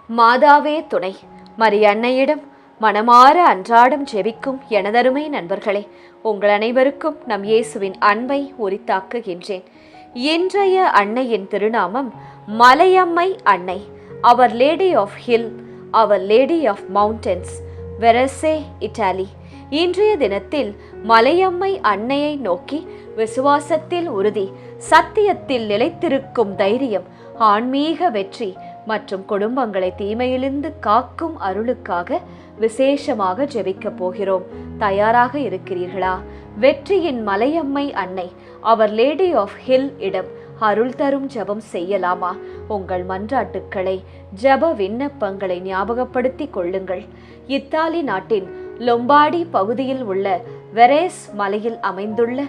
மாதாவே துணை. மரியன்னையிடம் மனமாற அன்றாடம் ஜெபிக்கும் எனதருமை நண்பர்களே, உங்கள் அனைவருக்கும் நம் இயேசுவின் அன்பை உரித்தாக்குகின்றேன். இன்றைய அன்னையின் திருநாமம் மலையம்மை அன்னை. அவர் லேடி ஆஃப் ஹில், அவர் லேடி ஆஃப் மவுண்டன்ஸ், வெரசே, இட்டாலி. இன்றைய தினத்தில் மலையம்மை அன்னையை நோக்கி விசுவாசத்தில் உறுதி, சத்தியத்தில் நிலைத்திருக்கும் தைரியம், ஆன்மீக வெற்றி மற்றும் குடும்பங்களை தீமையிலிருந்து காக்கும் அருளுக்காக விசேஷமாக ஜெபிக்கப் போகிறோம். தயாராக இருக்கிறீர்களா? வெற்றியின் மலையம்மை அன்னை, அவர் லேடி ஆஃப் ஹில் இடம் அருள் தரும் ஜெபம் செய்யலாமா? உங்கள் மன்றாட்டுக்களை, ஜெப விண்ணப்பங்களை ஞாபகப்படுத்திக் கொள்ளுங்கள். இத்தாலி நாட்டின் லொம்பாடி பகுதியில் உள்ள வெரேஸ் மலையில் அமைந்துள்ள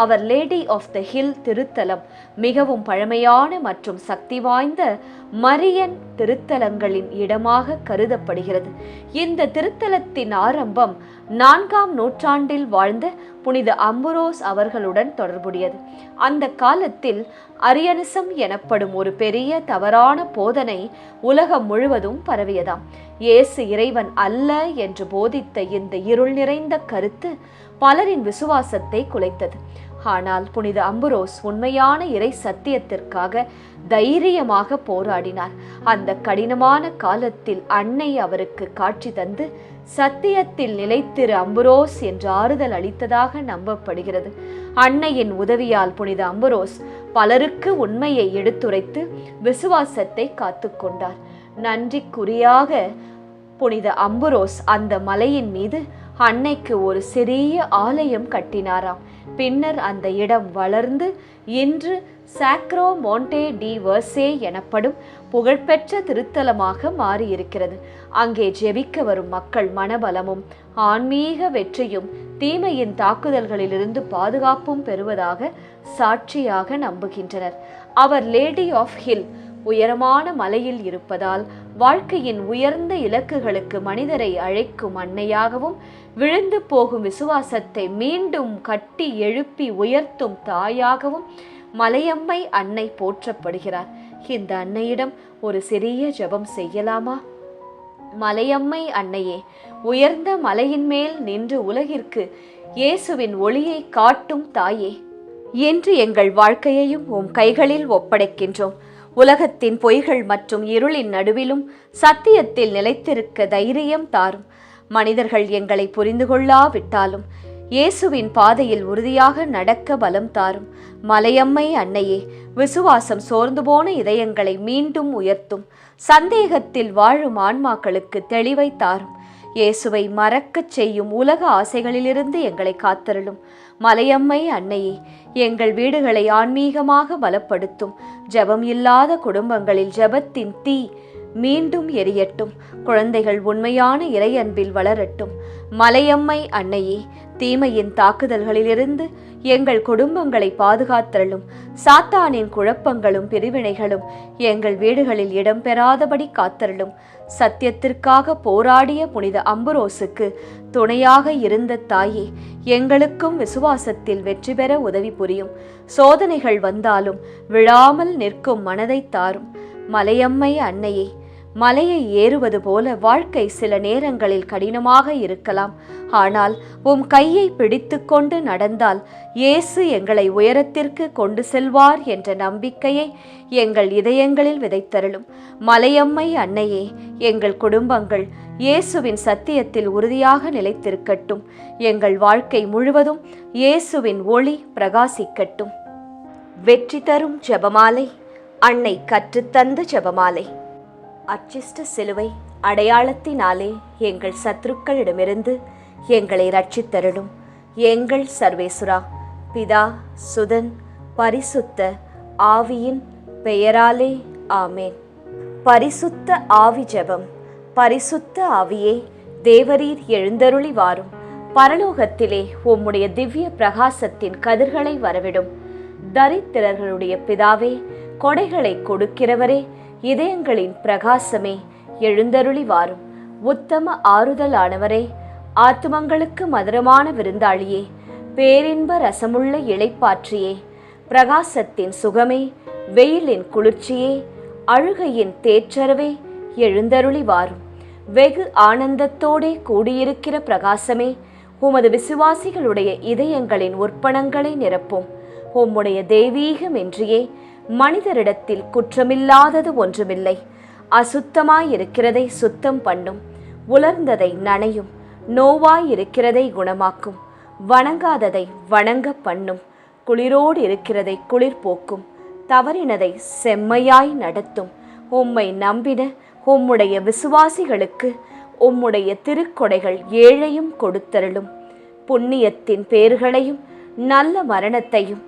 அவர் லேடி ஆஃப் த ஹில் திருத்தலம் மிகவும் பழமையான மற்றும் சக்தி வாய்ந்த மரியன் திருத்தலங்களின் இடமாக கருதப்படுகிறது. இந்த திருத்தலத்தின் ஆரம்பம் 4ஆம் நூற்றாண்டில் வாழ்ந்த புனித அம்புரோஸ் அவர்களுடன் தொடர்புடையது. அந்த காலத்தில் அரியனிசம் எனப்படும் ஒரு பெரிய தவறான போதனை உலகம் முழுவதும் பரவியதாம். இயேசு இறைவன் அல்ல என்று போதித்த இந்த இருள் நிறைந்த கருத்து பலரின் விசுவாசத்தை குலைத்தது. ஆனால் புனித அம்புரோஸ் உண்மையான இறை சத்தியத்திற்காக தைரியமாக போராடினார். அந்த கடினமான காலத்தில் அன்னை அவருக்கு காட்சி தந்து சத்தியத்தில் நிலைத்திரு அம்புரோஸ் என்று ஆறுதல் அளித்ததாக நம்பப்படுகிறது. அன்னையின் உதவியால் புனித அம்புரோஸ் பலருக்கு உண்மையை எடுத்துரைத்து விசுவாசத்தை காத்து கொண்டார். நன்றிக்குரியாக புனித அம்புரோஸ் அந்த மலையின் மீது அன்னைக்கு ஒரு சிறிய ஆலயம் கட்டினாராம். பின்னர் அந்த இடம் வளர்ந்து இன்று சாக்ரோ மோண்டே டி வர்சே எனப்படும் புகழ்பெற்ற திருத்தலமாக மாறியிருக்கிறது. அங்கே ஜெபிக்க வரும் மக்கள் மனபலமும் ஆன்மீக வெற்றியும் தீமையின் தாக்குதல்களிலிருந்து பாதுகாப்பும் பெறுவதாக சாட்சியாக நம்புகின்றனர். அவர் லேடி ஆஃப் ஹில் உயரமான மலையில் இருப்பதால் வாழ்க்கையின் உயர்ந்த இலக்குகளுக்கு மனிதரை அழைக்கும் அன்னையாகவும், விழுந்து போகும் விசுவாசத்தை மீண்டும் கட்டி எழுப்பி உயர்த்தும் தாயாகவும் மலையம்மை அன்னை போற்றப்படுகிறார். இந்த அன்னையிடம் ஒரு சிறிய ஜெபம் செய்யலாமா? மலையம்மை அன்னையே, உயர்ந்த மலையின் மேல் நின்று உலகிற்கு இயேசுவின் ஒளியை காட்டும் தாயே, என்று எங்கள் வாழ்க்கையையும் உம் கைகளில் ஒப்படைக்கின்றோம். உலகத்தின் பொய்கள் மற்றும் இருளின் நடுவிலும் சத்தியத்தில் நிலைத்திருக்க தைரியம் தாரும். மனிதர்கள் எங்களை புரிந்து கொள்ளாவிட்டாலும் இயேசுவின் பாதையில் உறுதியாக நடக்க பலம் தாரும். மலையம்மை அன்னையே, விசுவாசம் சோர்ந்து போன இதயங்களை மீண்டும் உயர்த்தும். சந்தேகத்தில் வாழும் ஆன்மாக்களுக்கு தெளிவை தாரும். இயேசுவை மறக்கச் செய்யும் உலக ஆசைகளிலிருந்து எங்களை காத்தருளும். மலையம்மை அன்னையே, எங்கள் வீடுகளை ஆன்மீகமாக பலப்படுத்தும். ஜெபம் இல்லாத குடும்பங்களில் ஜெபத்தின் தீ மீண்டும் எரியட்டும். குழந்தைகள் உண்மையான இறையன்பில் வளரட்டும். மலையம்மை அன்னையே, தீமையின் தாக்குதல்களிலிருந்து எங்கள் குடும்பங்களை பாதுகாத்தருளும். சாத்தானின் குழப்பங்களும் பிரிவினைகளும் எங்கள் வீடுகளில் இடம்பெறாதபடி காத்தருளும். சத்தியத்திற்காக போராடிய புனித அம்புரோசுக்கு துணையாக இருந்த தாயே, எங்களுக்கும் விசுவாசத்தில் வெற்றி பெற உதவி புரியும். சோதனைகள் வந்தாலும் விழாமல் நிற்கும் மனதை தாரும். மலையம்மை அன்னையே, மலையை ஏறுவது போல வாழ்க்கை சில நேரங்களில் கடினமாக இருக்கலாம். ஆனால் உம் கையை பிடித்து கொண்டு நடந்தால் இயேசு எங்களை உயரத்திற்கு கொண்டு செல்வார் என்ற நம்பிக்கையை எங்கள் இதயங்களில் விதைத்தருளும். மலையம்மை அன்னையே, எங்கள் குடும்பங்கள் இயேசுவின் சத்தியத்தில் உறுதியாக நிலைத்திருக்கட்டும். எங்கள் வாழ்க்கை முழுவதும் இயேசுவின் ஒளி பிரகாசிக்கட்டும். வெற்றி தரும் ஜெபமாலை, அன்னை கற்றுத்தந்த ஜெபமாலை. அர்ச்சிஷ்ட சிலுவை அடையாளத்தினாலே எங்கள் சத்துருக்களிடமிருந்து எங்களை ரட்சித்தருளும். எங்கள் சர்வேசுரா, பிதா, சுதன், பரிசுத்த ஆவியின் பெயராலே ஆமேன். பரிசுத்த ஆவி ஜெபம். பரிசுத்த ஆவியே, தேவரீர் எழுந்தருளி வாரும். பரலோகத்திலே உம்முடைய திவ்ய பிரகாசத்தின் கதிர்களை வரவிடும். தரித்திரர்களுடைய பிதாவே, கொடைகளை கொடுக்கிறவரே, இதயங்களின் பிரகாசமே, எழுந்தருளி வாரும். உத்தம ஆறுதலானவரே, ஆத்துமங்களுக்கு மதுரமான விருந்தாளியே, பேரின்ப ரசமுள்ள இளைப்பாற்றியே, பிரகாசத்தின் சுகமே, வெயிலின் குளிர்ச்சியே, அழுகையின் தேற்றரவே, எழுந்தருளி வாரும். வெகு ஆனந்தத்தோடே கூடியிருக்கிற பிரகாசமே, உமது விசுவாசிகளுடைய இதயங்களின் உற்பணங்களை நிரப்பும். உம்முடைய தெய்வீகமின்றியே மனிதரிடத்தில் குற்றமில்லாதது ஒன்றுமில்லை. அசுத்தமாயிருக்கிறதை சுத்தம் பண்ணும், உலர்ந்ததை நனையும், நோவாயிருக்கிறதை குணமாக்கும், வணங்காததை வணங்க பண்ணும், குளிரோடு இருக்கிறதை குளிர் போக்கும், தவறினதை செம்மையாய் நடத்தும். உம்மை நம்பின உம்முடைய விசுவாசிகளுக்கு உம்முடைய திருக்கொடைகள் ஏழையும் கொடுத்தருளும். புண்ணியத்தின் பேர்களையும் நல்ல மரணத்தையும்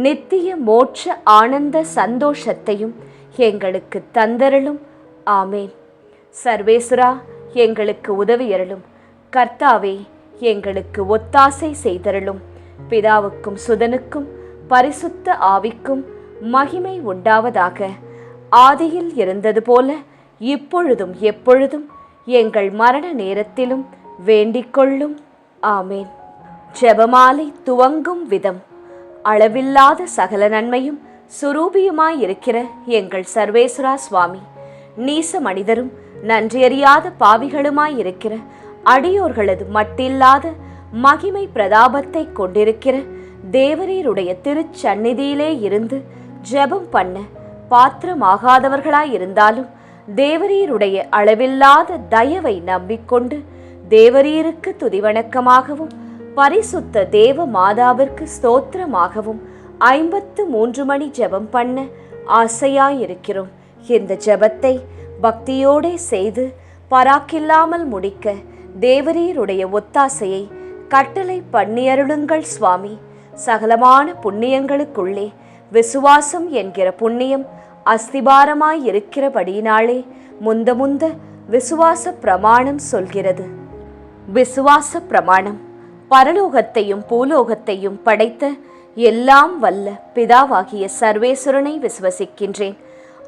நித்திய மோட்ச ஆனந்த சந்தோஷத்தையும் எங்களுக்கு தந்தருளும். ஆமேன். சர்வேசுரா, எங்களுக்கு உதவியருளும். கர்த்தாவே, எங்களுக்கு ஒத்தாசை செய்தருளும். பிதாவுக்கும் சுதனுக்கும் பரிசுத்த ஆவிக்கும் மகிமை உண்டாவதாக. ஆதியில் இருந்தது போல இப்பொழுதும் எப்பொழுதும் எங்கள் மரண நேரத்திலும் வேண்டிக்கொள்ளும். ஆமேன். ஜெபமாலை துவங்கும் விதம். அளவில்லாத சகல நன்மையும் சுரூபியுமாயிருக்கிற எங்கள் சர்வேஸ்வரா சுவாமி, நீச மனிதரும் நன்றியறியாத பாவிகளுமாயிருக்கிற அடியோர்களது மட்டில்லாத மகிமை பிரதாபத்தை கொண்டிருக்கிற தேவரீருடைய திருச்சந்நிதியிலே இருந்து ஜெபம் பண்ண பாத்திரமாகாதவர்களாயிருந்தாலும் தேவரீருடைய அளவில்லாத தயவை நம்பிக்கொண்டு தேவரீருக்கு துதிவணக்கமாகவும் பரிசுத்த தேவ மாதாவிற்கு ஸ்தோத்திரமாகவும் 53 மணி ஜெபம் பண்ண ஆசையாயிருக்கிறோம். இந்த ஜெபத்தை பக்தியோடே செய்து பராக்கில்லாமல் முடிக்க தேவரீருடைய ஒத்தாசையை கட்டளை பண்ணியருளுங்கள் சுவாமி. சகலமான புண்ணியங்களுக்குள்ளே விசுவாசம் என்கிற புண்ணியம் அஸ்திபாரமாயிருக்கிறபடியினாலே முந்த விசுவாச பிரமாணம் சொல்கிறது. விசுவாச பிரமாணம். பரலோகத்தையும் பூலோகத்தையும் படைத்த எல்லாம் வல்ல பிதாவாகிய சர்வேஸ்வரனை விசுவசிக்கின்றேன்.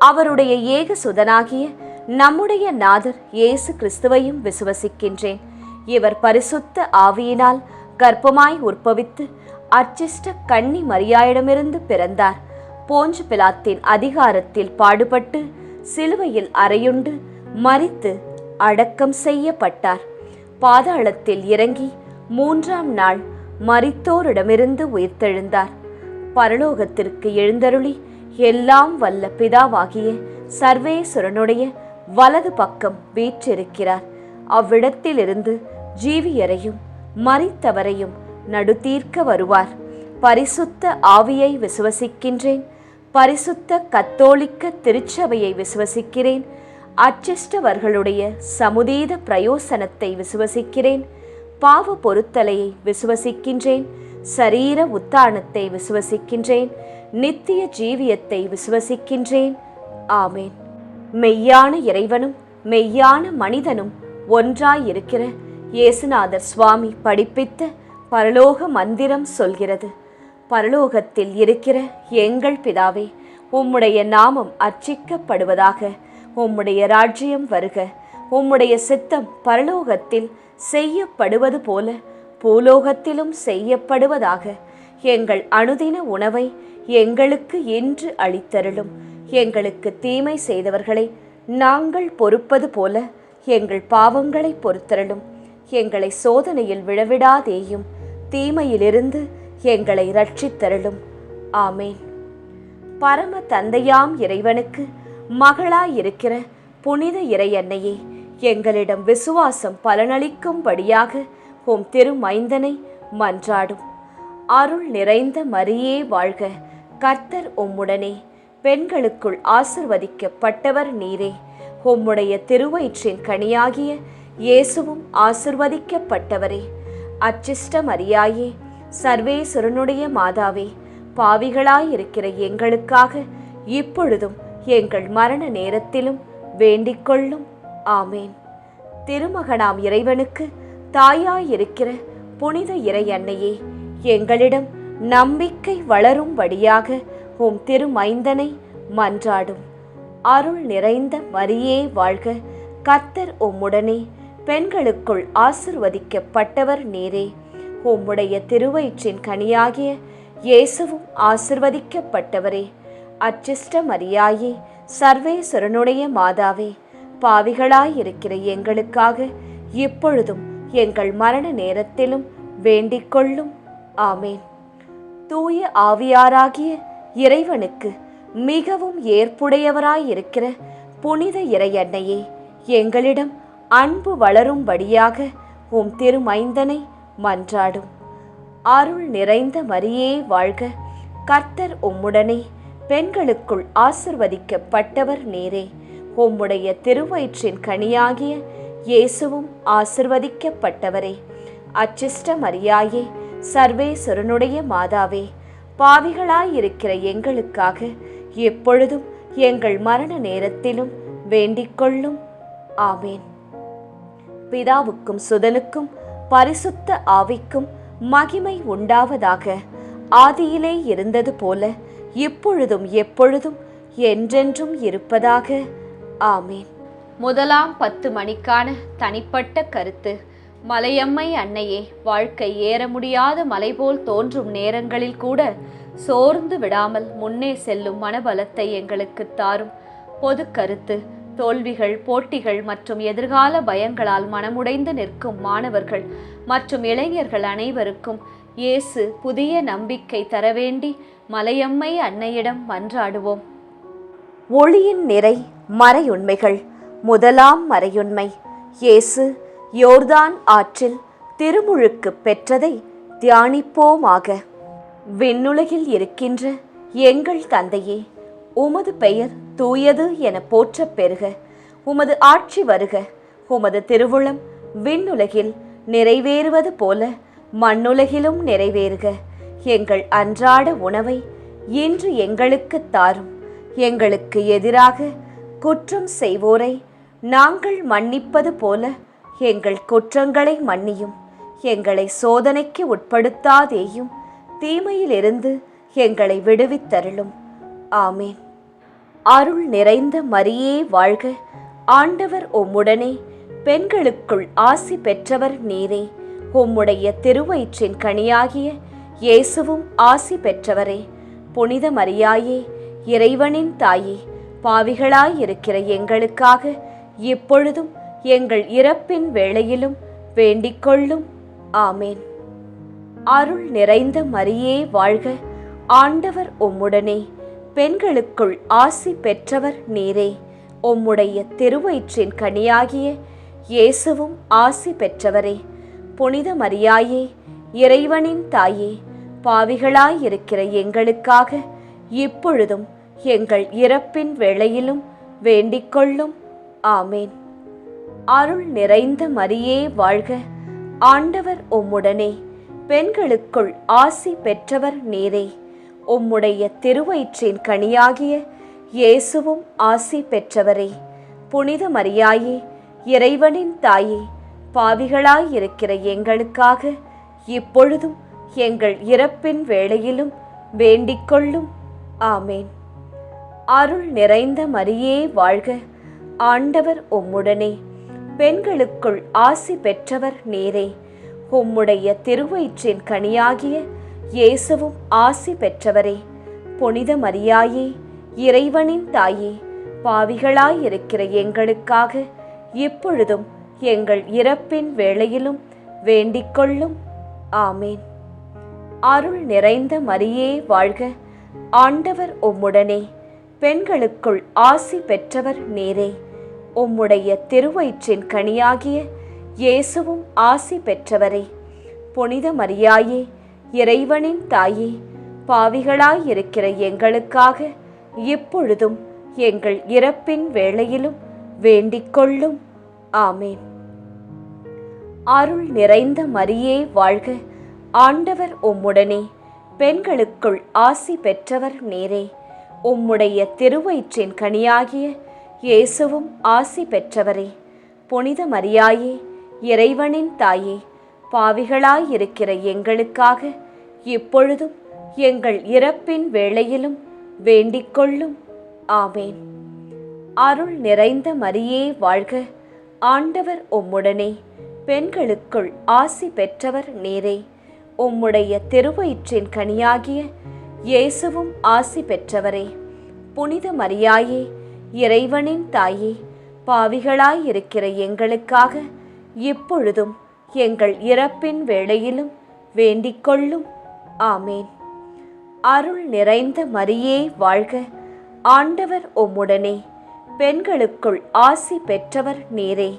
அவருடைய ஏக சுதனாகிய நம்முடைய நாதர் இயேசு கிறிஸ்துவையும் விசுவசிக்கின்றேன். இவர் பரிசுத்த ஆவியினால் கர்ப்பமாய் உற்பவித்து அர்ச்சிஷ்ட கன்னி மரியாயிடமிருந்து பிறந்தார். போஞ்சு பிலாத்தின் அதிகாரத்தில் பாடுபட்டு சிலுவையில் அறையுண்டு மரித்து அடக்கம் செய்யப்பட்டார். பாதாளத்தில் இறங்கி 3ஆம் நாள் மரித்தோரிடமிருந்து உயிர்த்தெழுந்தார். பரலோகத்திற்கு எழுந்தருளி எல்லாம் வல்ல பிதாவாகிய சர்வேஸ்வரனுடைய வலது பக்கம் வீற்றிருக்கிறார். அவ்விடத்திலிருந்து ஜீவியரையும் மரித்தவரையும் நடுதீர்க்க வருவார். பரிசுத்த ஆவியை விசுவசிக்கின்றேன். பரிசுத்த கத்தோலிக்க திருச்சபையை விசுவசிக்கிறேன். அச்சிஷ்டவர்களுடைய சமுதீத பிரயோசனத்தை விசுவசிக்கிறேன். பாவ பொருத்தலையை விசுவசிக்கின்றேன். சரீர உத்தானத்தை விசுவசிக்கின்றேன். நித்திய ஜீவியத்தை விசுவசிக்கின்றேன். ஆமேன். மெய்யான இறைவனும் மெய்யான மனிதனும் ஒன்றாயிருக்கிற இயேசுநாதர் சுவாமி படிப்பித்த பரலோக மந்திரம் சொல்கிறது. பரலோகத்தில் இருக்கிற எங்கள் பிதாவே, உம்முடைய நாமம் அர்ச்சிக்கப்படுவதாக. உம்முடைய ராஜ்யம் வருக. உம்முடைய சித்தம் பரலோகத்தில் செய்யப்படுவது போல பூலோகத்திலும் செய்யப்படுவதாக. எங்கள் அனுதின உணவை எங்களுக்கு இன்று அளித்தருளும். எங்களுக்கு தீமை செய்தவர்களை நாங்கள் பொறுப்பது போல எங்கள் பாவங்களை பொறுத்தருளும். எங்களை சோதனையில் விழவிடாதேயும், தீமையிலிருந்து எங்களை இரட்சித்தருளும். ஆமேன். பரம தந்தையாம் இறைவனுக்கு மகளாயிருக்கிற புனித இறையன்னையே, எங்களிடம் விசுவாசம் பலனளிக்கும்படியாக உம் திருமைந்தனை மன்றாடும். அருள் நிறைந்த மரியே வாழ்க. கர்த்தர் உம்முடனே. பெண்களுக்குள் ஆசிர்வதிக்கப்பட்டவர் நீரே. உம்முடைய திருவயிற்றின் கனியாகிய இயேசுவும் ஆசிர்வதிக்கப்பட்டவரே. அச்சிஷ்ட மரியாயே, சர்வேஸ்வரனுடைய மாதாவே, பாவிகளாயிருக்கிற எங்களுக்காக இப்பொழுதும் எங்கள் மரண நேரத்திலும் வேண்டிக்கொள்ளும். ஆமேன். திருமகனாம் இறைவனுக்கு தாயாயிருக்கிற புனித இறை அன்னையே, எங்களிடம் நம்பிக்கை வளரும்படியாக உம் திருமைந்தனை மன்றாடும். அருள் நிறைந்த மரியே வாழ்க. கர்த்தர் உம்முடனே. பெண்களுக்குள் ஆசிர்வதிக்கப்பட்டவர் நீரே. உம்முடைய திருவயிற்றின் கனியாகிய இயேசுவும் ஆசிர்வதிக்கப்பட்டவரே. அச்சிஷ்ட மரியாயே, சர்வேஸ்வரனுடைய மாதாவே, பாவிகளாயிருக்கிற எங்களுக்காக இப்பொழுதும் எங்கள் மரண நேரத்திலும் வேண்டிக் கொள்ளும். ஆமேன். தூய ஆவியாராகிய இறைவனுக்கு மிகவும் ஏற்புடையவராயிருக்கிற புனித இறையன்னையே, எங்களிடம் அன்பு வளரும்படியாக உம் திருமைந்தனை மன்றாடும். அருள் நிறைந்த மரியே வாழ்க, கர்த்தர் உம்முடனே, பெண்களுக்குள் ஆசிர்வதிக்கப்பட்டவர் நீரே. உம்முடைய திருவயிற்றின் கனியாகிய இயேசுவும் ஆசிர்வதிக்கப்பட்டவரே. அச்சிஷ்ட மரியாயே, சர்வேஸ்வரனுடைய மாதாவே, பாவிகளாயிருக்கிற எங்களுக்காக எப்பொழுதும் எங்கள் மரண நேரத்திலும் வேண்டிக் கொள்ளும். ஆமேன். பிதாவுக்கும் சுதனுக்கும் பரிசுத்த ஆவிக்கும் மகிமை உண்டாவதாக. ஆதியிலே இருந்தது போல இப்பொழுதும் எப்பொழுதும் என்றென்றும் இருப்பதாக. ஆமேன். முதலாம் 10 மணிக்கான தனிப்பட்ட கருத்து. மலையம்மை அன்னையே, வாழ்க்கை ஏற முடியாத மலை போல் தோன்றும் நேரங்களில் கூட சோர்ந்து விடாமல் முன்னே செல்லும் மனபலத்தை எங்களுக்கு தாரும். பொது கருத்து. தோல்விகள், போட்டிகள் மற்றும் எதிர்கால பயங்களால் மனமுடைந்து நிற்கும் மாணவர்கள் மற்றும் இளைஞர்கள் அனைவருக்கும் இயேசு புதிய நம்பிக்கை தர வேண்டி மலையம்மை அன்னையிடம் மன்றாடுவோம். ஒளியின் நிறை மறையுண்மைகள். முதலாம் மறையுண்மை, இயேசு யோர்தான் ஆற்றில் திருமுழுக்கு பெற்றதை தியானிப்போமாக. விண்ணுலகில் இருக்கின்ற எங்கள் தந்தையே, உமது பெயர் தூயது என போற்றப் பெறுக. உமது ஆட்சி வருக. உமது திருவுளம் விண்ணுலகில் நிறைவேறுவது போல மண்ணுலகிலும் நிறைவேறுக. எங்கள் அன்றாட உணவை இன்று எங்களுக்கு தாரும். எங்களுக்கு எதிராக குற்றம் செய்வோரை நாங்கள் மன்னிப்பது போல எங்கள் குற்றங்களை மன்னியும். எங்களை சோதனைக்கு உட்படுத்தாதேயும், தீமையிலிருந்து எங்களை விடுவித்தருளும். ஆமேன். அருள் நிறைந்த மரியே வாழ்க, ஆண்டவர் உம்முடனே, பெண்களுக்குள் ஆசி பெற்றவர் நீரே. உம்முடைய திருவயிற்றின் கனியாகிய இயேசுவும் ஆசி பெற்றவரே. புனித மரியாயே, இறைவனின் தாயே, பாவிகளாயிருக்கிற எங்களுக்காக இப்பொழுதும் எங்கள் இறப்பின் வேளையிலும் வேண்டிக் கொள்ளும். ஆமேன். அருள் நிறைந்த மரியே வாழ்க, ஆண்டவர் உம்முடனே, பெண்களுக்குள் ஆசி பெற்றவர் நீரே. உம்முடைய திருவயிற்றின் கனியாகிய இயேசுவும் ஆசி பெற்றவரே. புனித மரியாயே, இறைவனின் தாயே, பாவிகளாயிருக்கிற எங்களுக்காக இப்பொழுதும் எங்கள் இறப்பின் வேளையிலும் வேண்டிக் கொள்ளும். ஆமேன். அருள் நிறைந்த மரியே வாழ்க, ஆண்டவர் உம்முடனே, பெண்களுக்குள் ஆசி பெற்றவர் நீரே. உம்முடைய திருவயிற்றின் கனியாகிய இயேசுவும் ஆசி பெற்றவரே. புனித மரியாயே, இறைவனின் தாயே, பாவிகளாயிருக்கிற எங்களுக்காக இப்பொழுதும் எங்கள் இறப்பின் வேளையிலும் வேண்டிக் கொள்ளும். ஆமேன். அருள் நிறைந்த மரியே வாழ்க, ஆண்டவர் உம்முடனே, பெண்களுக்குள் ஆசி பெற்றவர் நீரே. உம்முடைய திருவயிற்றின் கனியாகிய இயேசுவும் ஆசி பெற்றவரே. புனித மரியாயே, இறைவனின் தாயே, பாவிகளாயிருக்கிற எங்களுக்காக இப்பொழுதும் எங்கள் இறப்பின் வேளையிலும் வேண்டிக் கொள்ளும். ஆமேன். அருள் நிறைந்த மரியே வாழ்க, ஆண்டவர் உம்முடனே, பெண்களுக்குள் ஆசி பெற்றவர் நீரே. உம்முடைய திருவயிற்றின் கனியாகிய இயேசுவும் ஆசி பெற்றவரே. புனித மரியாயே, இறைவனின் தாயே, பாவிகளாயிருக்கிற எங்களுக்காக இப்பொழுதும் எங்கள் இறப்பின் வேளையிலும் வேண்டிக் கொள்ளும். ஆமேன். அருள் நிறைந்த மரியே வாழ்க, ஆண்டவர் உம்முடனே, பெண்களுக்குள் ஆசி பெற்றவர் நீரே. உம்முடைய திருவயிற்றின் கனியாகிய இயேசுவும் ஆசி பெற்றவரே. புனித மரியாயே, இறைவனின் தாயே, பாவிகளாயிருக்கிற எங்களுக்காக இப்பொழுதும் எங்கள் இறப்பின் வேளையிலும் வேண்டிக் கொள்ளும். ஆமேன். அருள் நிறைந்த மரியே வாழ்க, ஆண்டவர் உம்முடனே, பெண்களுக்குள் ஆசி பெற்றவர் நீரே. உம்முடைய திருவயிற்றின் கனியாகிய இயேசுவும் ஆசி பெற்றவரே. புனித மரியாயே, இறைவனின் தாயே, பாவிகளாயிருக்கிற எங்களுக்காக இப்பொழுதும் எங்கள் இறப்பின் வேளையிலும் வேண்டிக்கொள்ளும். ஆமேன். அருள் நிறைந்த மரியே வாழ்க, ஆண்டவர் உம்முடனே, பெண்களுக்குள் ஆசி பெற்றவர் நீரே.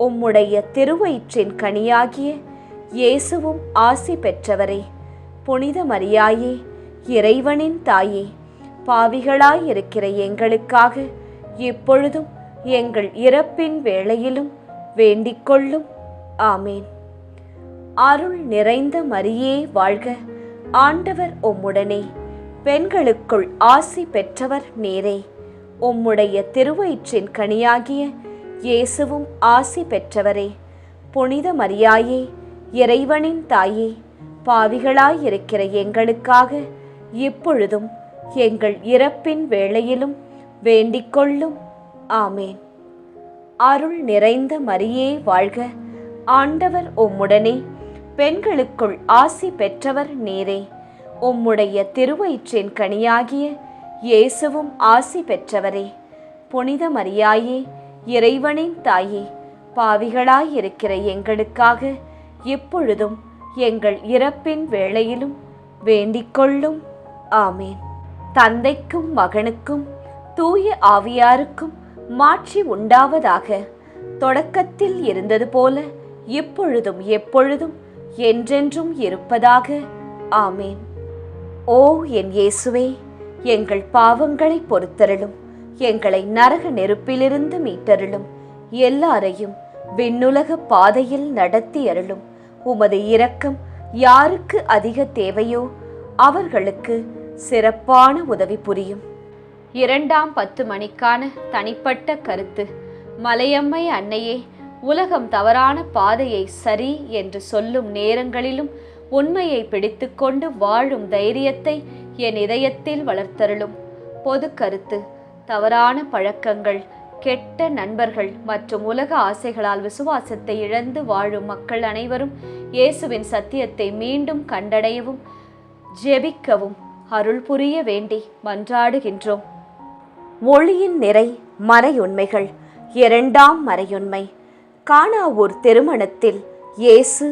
உம்முடைய திருவயிற்றின் கனியாகிய இயேசுவும் ஆசி பெற்றவரே. புனித மரியாயே, இறைவனின் தாயே, பாவிகளாயிருக்கிற எங்களுக்காக இப்பொழுதும் எங்கள் இறப்பின் வேளையிலும் வேண்டிக்கொள்ளும். ஆமேன். அருள் நிறைந்த மரியே வாழ்க, ஆண்டவர் உம்முடனே, பெண்களுக்குள் ஆசி பெற்றவர் நீரே. உம்முடைய திருவயிற்றின் கனியாகிய இயேசுவும் ஆசி பெற்றவரே. புனித மரியாயே, இறைவனின் தாயே, பாவிகளாயிருக்கிற எங்களுக்காக இப்பொழுதும் எங்கள் இறப்பின் வேளையிலும் வேண்டிக்கொள்ளும். ஆமேன். அருள் நிறைந்த மரியே வாழ்க, ஆண்டவர் உம்முடனே, பெண்களுக்குள் ஆசி பெற்றவர் நீரே. உம்முடைய திருவயிற்றின் கனியாகிய இயேசுவும் ஆசி பெற்றவரே. புனித மரியாயே, இறைவனின் தாயே, பாவிகளாயிருக்கிற எங்களுக்காக இப்பொழுதும் எங்கள் இறப்பின் வேளையிலும் வேண்டிக்கொள்ளும். ஆமேன். தந்தைக்கும் மகனுக்கும் தூய ஆவியாருக்கும் மாட்சி உண்டாவதாக. தொடக்கத்தில் இருந்தது போல இப்பொழுதும் எப்பொழுதும் என்றென்றும் இருப்பதாக. ஆமேன். ஓ என் இயேசுவே, எங்கள் பாவங்களை பொறுத்தருளும், எங்களை நரக நெருப்பிலிருந்து மீட்டருளும், எல்லாரையும் விண்ணுலக பாதையில் நடத்தி அருளும். உமது இரக்கம் யாருக்கு அதிக தேவையோ அவர்களுக்கு சிறப்பான உதவி புரியும். 2ஆம் 10 மணிக்கான தனிப்பட்ட கருத்து. மலையம்மை அன்னையே, உலகம் தவறான பாதையை சரி என்று சொல்லும் நேரங்களிலும் உண்மையை பிடித்துக்கொண்டு வாழும் தைரியத்தை என் இதயத்தில் வளர்த்தருளும். பொது கருத்து. தவறான பழக்கங்கள், கெட்ட நண்பர்கள் மற்றும் உலக ஆசைகளால் விசுவாசத்தை இழந்து வாழும் மக்கள் அனைவரும் இயேசுவின் சத்தியத்தை மீண்டும் கண்டடையவும் ஜெபிக்கவும் அருள் புரிய வேண்டி மன்றாடுகின்றோம். ஒளியின் நிறை மறையுண்மைகள். 2ஆம் மறையுண்மை. கானாவூர் திருமணத்தில் இயேசு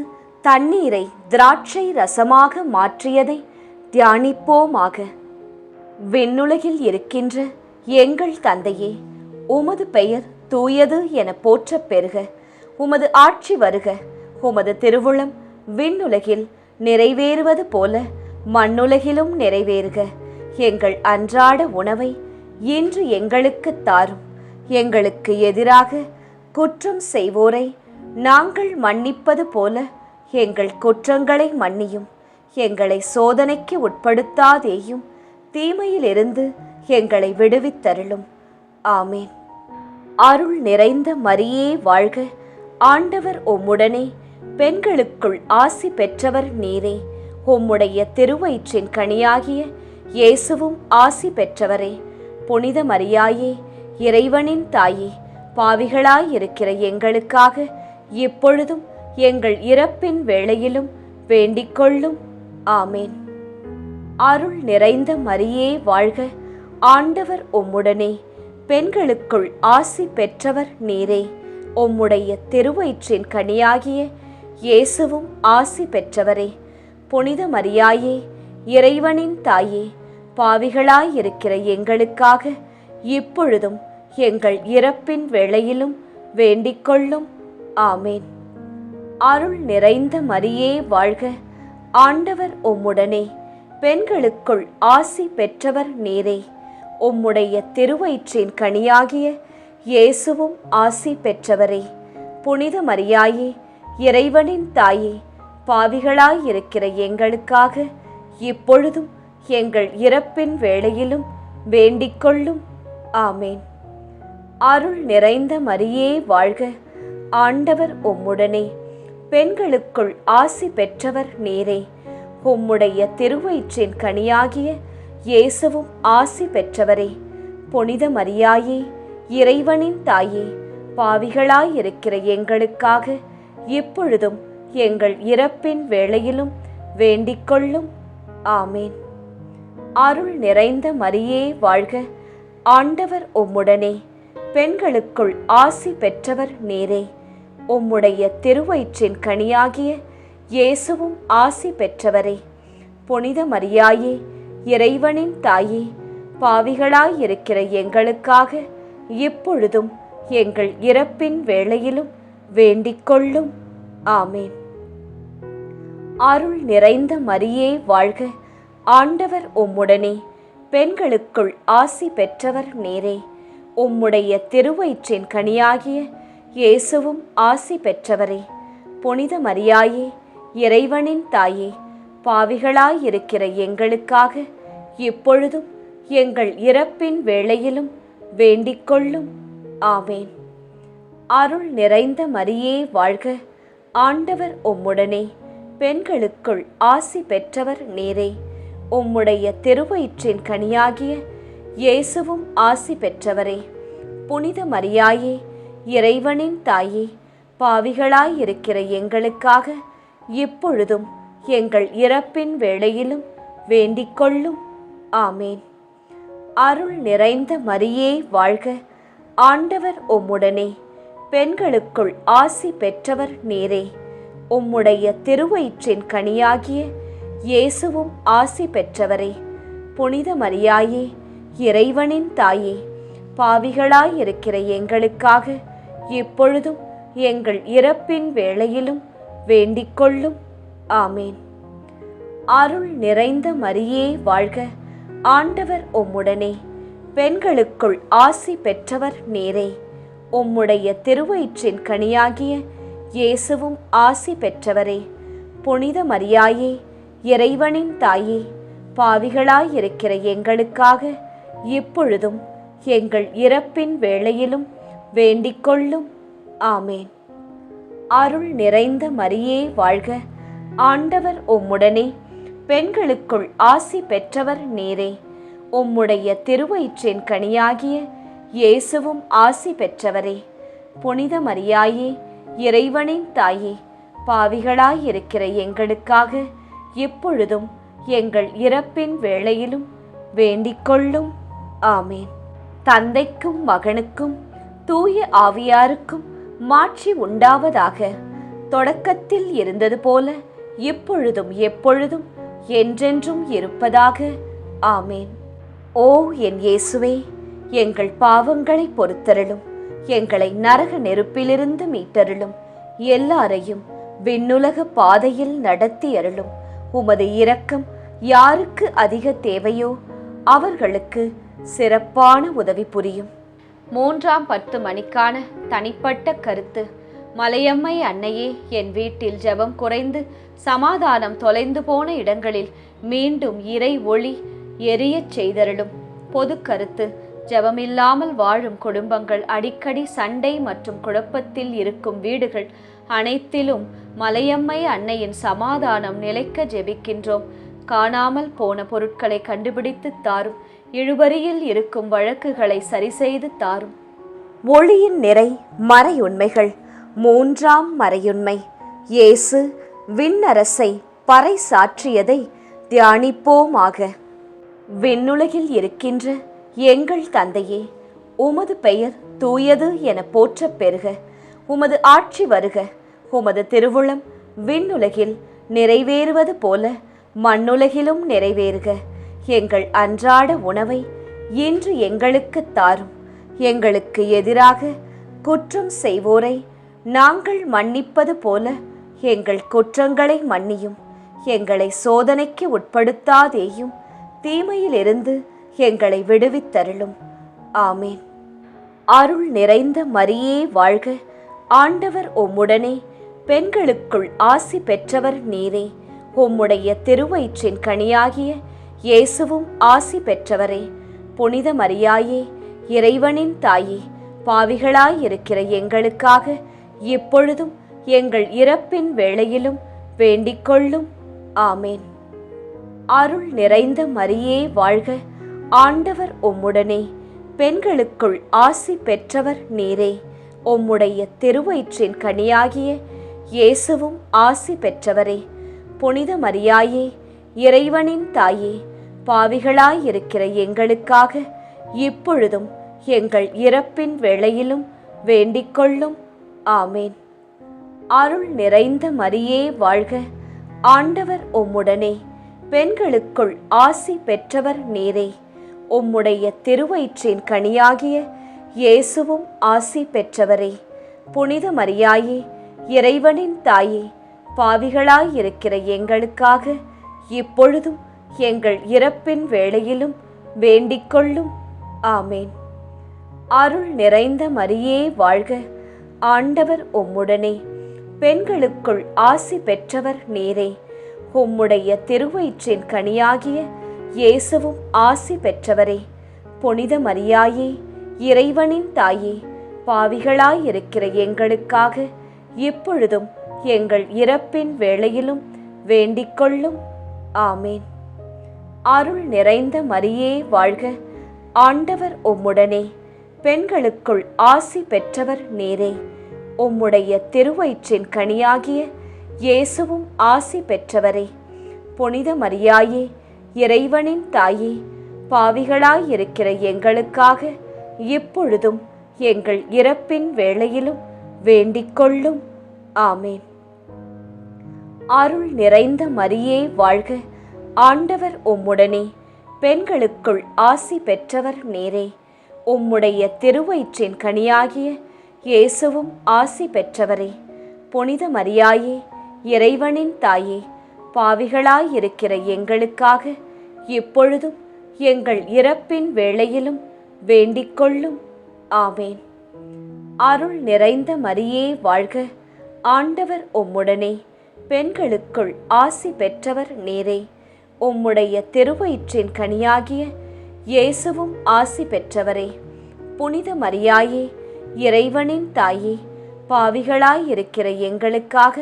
தண்ணீரை திராட்சை ரசமாக மாற்றியதை தியானிப்போமாக. விண்ணுலகில் இருக்கின்ற எங்கள் தந்தையே, உமது பெயர் தூயது என போற்றப் பெறுக. உமது ஆட்சி வருக. உமது திருவுளம் விண்ணுலகில் நிறைவேறுவது போல மண்ணுலகிலும் நிறைவேறுக. எங்கள் அன்றாட உணவை இன்று எங்களுக்கு தாரும். எங்களுக்கு எதிராக குற்றம் செய்வோரை நாங்கள் மன்னிப்பது போல எங்கள் குற்றங்களை மன்னியும். எங்களை சோதனைக்கு உட்படுத்தாதேயும், தீமையிலிருந்து எங்களை விடுவித்தருளும். ஆமேன். அருள் நிறைந்த மரியே வாழ்க, ஆண்டவர் உம்முடனே, பெண்களுக்குள் ஆசி பெற்றவர் நீரே. உம்முடைய திருவயிற்றின் கனியாகிய இயேசுவும் ஆசி பெற்றவரே. புனித மரியாயே, இறைவனின் தாயே, பாவிகளாயிருக்கிற எங்களுக்காக இப்பொழுதும் எங்கள் இறப்பின் வேளையிலும் வேண்டிக்கொள்ளும். ஆமேன். அருள் நிறைந்த மரியே வாழ்க, ஆண்டவர் உம்முடனே, பெண்களுக்குள் ஆசி பெற்றவர் நீரே. உம்முடைய திருவயிற்றின் கனியாகிய இயேசுவும் ஆசி பெற்றவரே. புனித மரியாயே, இறைவனின் தாயே, பாவிகளாயிருக்கிற எங்களுக்காக இப்பொழுதும் எங்கள் இறப்பின் வேளையிலும் வேண்டிக்கொள்ளும். ஆமேன். அருள் நிறைந்த மரியே வாழ்க, ஆண்டவர் உம்முடனே, பெண்களுக்குள் ஆசி பெற்றவர் நீரே. உம்முடைய திருவயிற்றின் கனியாகிய இயேசுவும் ஆசி பெற்றவரே. புனித மரியாயே, இறைவனின் தாயே, பாவிகளாயிருக்கிற எங்களுக்காக இப்பொழுதும் எங்கள் இறப்பின் வேளையிலும் வேண்டிக்கொள்ளும். ஆமேன். அருள் நிறைந்த மரியே வாழ்க, ஆண்டவர் உம்முடனே, பெண்களுக்குள் ஆசி பெற்றவர் நீரே. உம்முடைய திருவயிற்றின் கனியாகிய இயேசுவும் ஆசி பெற்றவரே. புனித மரியாயே, இறைவனின் தாயே, பாவிகளாயிருக்கிற எங்களுக்காக இப்பொழுதும் எங்கள் இறப்பின் வேளையிலும் வேண்டிக்கொள்ளும். ஆமேன். அருள் நிறைந்த மரியே வாழ்க, ஆண்டவர் உம்முடனே, பெண்களுக்குள் ஆசி பெற்றவர் நீரே. உம்முடைய திருவயிற்றின் கனியாகிய இயேசுவும் ஆசி பெற்றவரே. புனித மரியாயே, இறைவனின் தாயே, பாவிகளாயிருக்கிற எங்களுக்காக இப்பொழுதும் எங்கள் இறப்பின் வேளையிலும் வேண்டிக்கொள்ளும். ஆமேன். அருள் நிறைந்த மரியே வாழ்க, ஆண்டவர் உம்முடனே. பெண்களுக்குள் ஆசி பெற்றவர் நீரே. உம்முடைய திருவயிற்றின் கனியாகிய இயேசுவும் ஆசி பெற்றவரே. புனித மரியாயே, இறைவனின் தாயே, பாவிகளாயிருக்கிற எங்களுக்காக இப்பொழுதும் எங்கள் இறப்பின் வேளையிலும் வேண்டிக்கொள்ளும். ஆமேன். அருள் நிறைந்த மரியே வாழ்க, ஆண்டவர் உம்முடனே. பெண்களுக்குள் ஆசி பெற்றவர் நீரே. உம்முடைய திருவயிற்றின் கனியாகிய இயேசுவும் ஆசி பெற்றவரே. புனித மரியாயே, இறைவனின் தாயே, பாவிகளாயிருக்கிற எங்களுக்காக இப்பொழுதும் எங்கள் இறப்பின் வேளையிலும் வேண்டிக்கொள்ளும். ஆமேன். அருள் நிறைந்த மரியே வாழ்க, ஆண்டவர் உம்முடனே. பெண்களுக்குள் ஆசி பெற்றவர் நீரே. உம்முடைய திருவயிற்றின் கனியாகிய இயேசுவும் ஆசி பெற்றவரே. புனித மரியாயே, இறைவனின் தாயே, பாவிகளாயிருக்கிற எங்களுக்காக இப்பொழுதும் எங்கள் இறப்பின் வேளையிலும் வேண்டிக்கொள்ளும். ஆமேன். அருள் நிறைந்த மரியே வாழ்க, ஆண்டவர் உம்முடனே. பெண்களுக்குள் ஆசி பெற்றவர் நீரே. உம்முடைய திருவயிற்றின் கனியாகிய இயேசுவும் ஆசி பெற்றவரே. புனித மரியாயே, இறைவனின் தாயே, பாவிகளாயிருக்கிற எங்களுக்காக இப்பொழுதும் எங்கள் இறப்பின் வேளையிலும் வேண்டிக்கொள்ளும். ஆமேன். அருள் நிறைந்த மரியே வாழ்க, ஆண்டவர் உம்முடனே. பெண்களுக்குள் ஆசி பெற்றவர் நீரே. உம்முடைய திருவயிற்றின் கனியாகிய இயேசுவும் ஆசி பெற்றவரே. புனித மரியாயே, இறைவனின் தாயே, பாவிகளாயிருக்கிற எங்களுக்காக இப்பொழுதும் எங்கள் இறப்பின் வேளையிலும் வேண்டிக்கொள்ளும். ஆமேன். தந்தைக்கும் மகனுக்கும் தூய ஆவியாருக்கும் மாட்சி உண்டாவதாக. தொடக்கத்தில் இருந்தது போல இப்பொழுதும் எப்பொழுதும் என்றென்றும் இருப்பதாக. ஆமேன். ஓ என் இயேசுவே, எங்கள் பாவங்களை பொறுத்தருளும். எங்களை நரக நெருப்பிலிருந்து மீட்டருளும். எல்லாரையும் விண்ணுலக பாதையில் நடத்தி அருளும். உமது இரக்கம் யாருக்கு அதிக தேவையோ அவர்களுக்கு சிறப்பான உதவி புரியும். 3ஆம் 10 மணிக்கான தனிப்பட்ட கருத்து. மலையம்மை அன்னையே, என் வீட்டில் ஜெபம் குறைந்து சமாதானம் தொலைந்து போன இடங்களில் மீண்டும் இறை ஒளி எரியச் செய்தருளும். பொது கருத்து. ஜெபமில்லாமல் வாழும் குடும்பங்கள், அடிக்கடி சண்டை மற்றும் குழப்பத்தில் இருக்கும் வீடுகள் அனைத்திலும் மலையம்மை அன்னையின் சமாதானம் நிலைக்க ஜெபிக்கின்றோம். காணாமல் போன பொருட்களை கண்டுபிடித்து தாரும். இழுபறியில் இருக்கும் வழக்குகளை சரிசெய்து தாரும். ஒளியின் நிறை மறையுண்மைகள். 3ஆம் மறையுண்மை. இயேசு விண்ணரசை பறை சாற்றியதை தியானிப்போமாக. விண்ணுலகில் இருக்கின்ற எங்கள் தந்தையே, உமது பெயர் தூயது என போற்றப் பெறுக. உமது ஆட்சி வருக. உமது திருவுளம் விண்ணுலகில் நிறைவேறுவது போல மண்ணுலகிலும் நிறைவேறுக. எங்கள் அன்றாட உணவை இன்று எங்களுக்கு தாரும். எங்களுக்கு எதிராக குற்றம் செய்வோரை நாங்கள் மன்னிப்பது போல எங்கள் குற்றங்களை மன்னியும். எங்களை சோதனைக்கு உட்படுத்தாதேயும், தீமையிலிருந்து எங்களை விடுவித்தருளும். ஆமேன். அருள் நிறைந்த மரியே வாழ்க, ஆண்டவர் உம்முடனே. பெண்களுக்குள் ஆசி பெற்றவர் நீரே. உம்முடைய திருவயிற்றின் கனியாகிய இயேசுவும் ஆசி பெற்றவரே. புனித மரியாயே, இறைவனின் தாயே, பாவிகளாயிருக்கிற எங்களுக்காக இப்பொழுதும் எங்கள் இறப்பின் வேளையிலும் வேண்டிக்கொள்ளும். ஆமேன். அருள் நிறைந்த மரியே வாழ்க, ஆண்டவர் உம்முடனே. பெண்களுக்குள் ஆசி பெற்றவர் நீரே. உம்முடைய திருவயிற்றின் கனியாகிய இயேசுவும் ஆசி பெற்றவரே. புனித மரியாயே, இறைவனின் தாயே, பாவிகளாயிருக்கிற எங்களுக்காக இப்பொழுதும் எங்கள் இறப்பின் வேளையிலும் வேண்டிக்கொள்ளும். ஆமேன். அருள் நிறைந்த மரியே வாழ்க, ஆண்டவர் உம்முடனே, பெண்களுக்குள் ஆசி பெற்றவர் நீரே. உம்முடைய திருவயிற்றின் கனியாகிய இயேசுவும் ஆசி பெற்றவரே. புனித மரியாயே, இறைவனின் தாயே, பாவிகளாயிருக்கிற எங்களுக்காக இப்பொழுதும் எங்கள் இறப்பின் வேளையிலும் வேண்டிக்கொள்ளும். ஆமேன். அருள் நிறைந்த மரியே வாழ்க, ஆண்டவர் உம்முடனே, பெண்களுக்குள் ஆசி பெற்றவர் நீரே. உம்முடைய திருவயிற்றின் கனியாகிய இயேசுவும் ஆசி பெற்றவரே. புனித மரியாயே, இறைவனின் தாயே, பாவிகளாயிருக்கிற எங்களுக்காக இப்பொழுதும் எங்கள் இறப்பின் வேளையிலும் வேண்டிக்கொள்ளும். ஆமேன். அருள் நிறைந்த மரியே வாழ்க, ஆண்டவர் உம்முடனே, பெண்களுக்குள் ஆசி பெற்றவர் நீரே. உம்முடைய திருவயிற்றின் கனியாகிய இயேசுவும் ஆசி பெற்றவரே. புனித மரியாயே, இறைவனின் தாயே, பாவிகளாயிருக்கிற எங்களுக்காக இப்பொழுதும் எங்கள் இறப்பின் வேளையிலும் வேண்டிக்கொள்ளும். ஆமேன். அருள் நிறைந்த மரியே வாழ்க, ஆண்டவர் உம்முடனே, பெண்களுக்குள் ஆசி பெற்றவர் நீரே. உம்முடைய திருவயிற்றின் கனியாகிய இயேசுவும் ஆசி பெற்றவரே. புனித மரியாயே, இறைவனின் தாயே, பாவிகளாயிருக்கிற எங்களுக்காக இப்பொழுதும் எங்கள் இறப்பின் வேளையிலும் வேண்டிக்கொள்ளும். ஆமேன். அருள் நிறைந்த மரியே வாழ்க, ஆண்டவர் உம்முடனே, பெண்களுக்குள் ஆசி பெற்றவர் நீரே. உம்முடைய திருவயிற்றின் கனியாகிய இயேசுவும் ஆசி பெற்றவரே. புனித மரியாயே, இறைவனின் தாயே, பாவிகளாயிருக்கிற எங்களுக்காக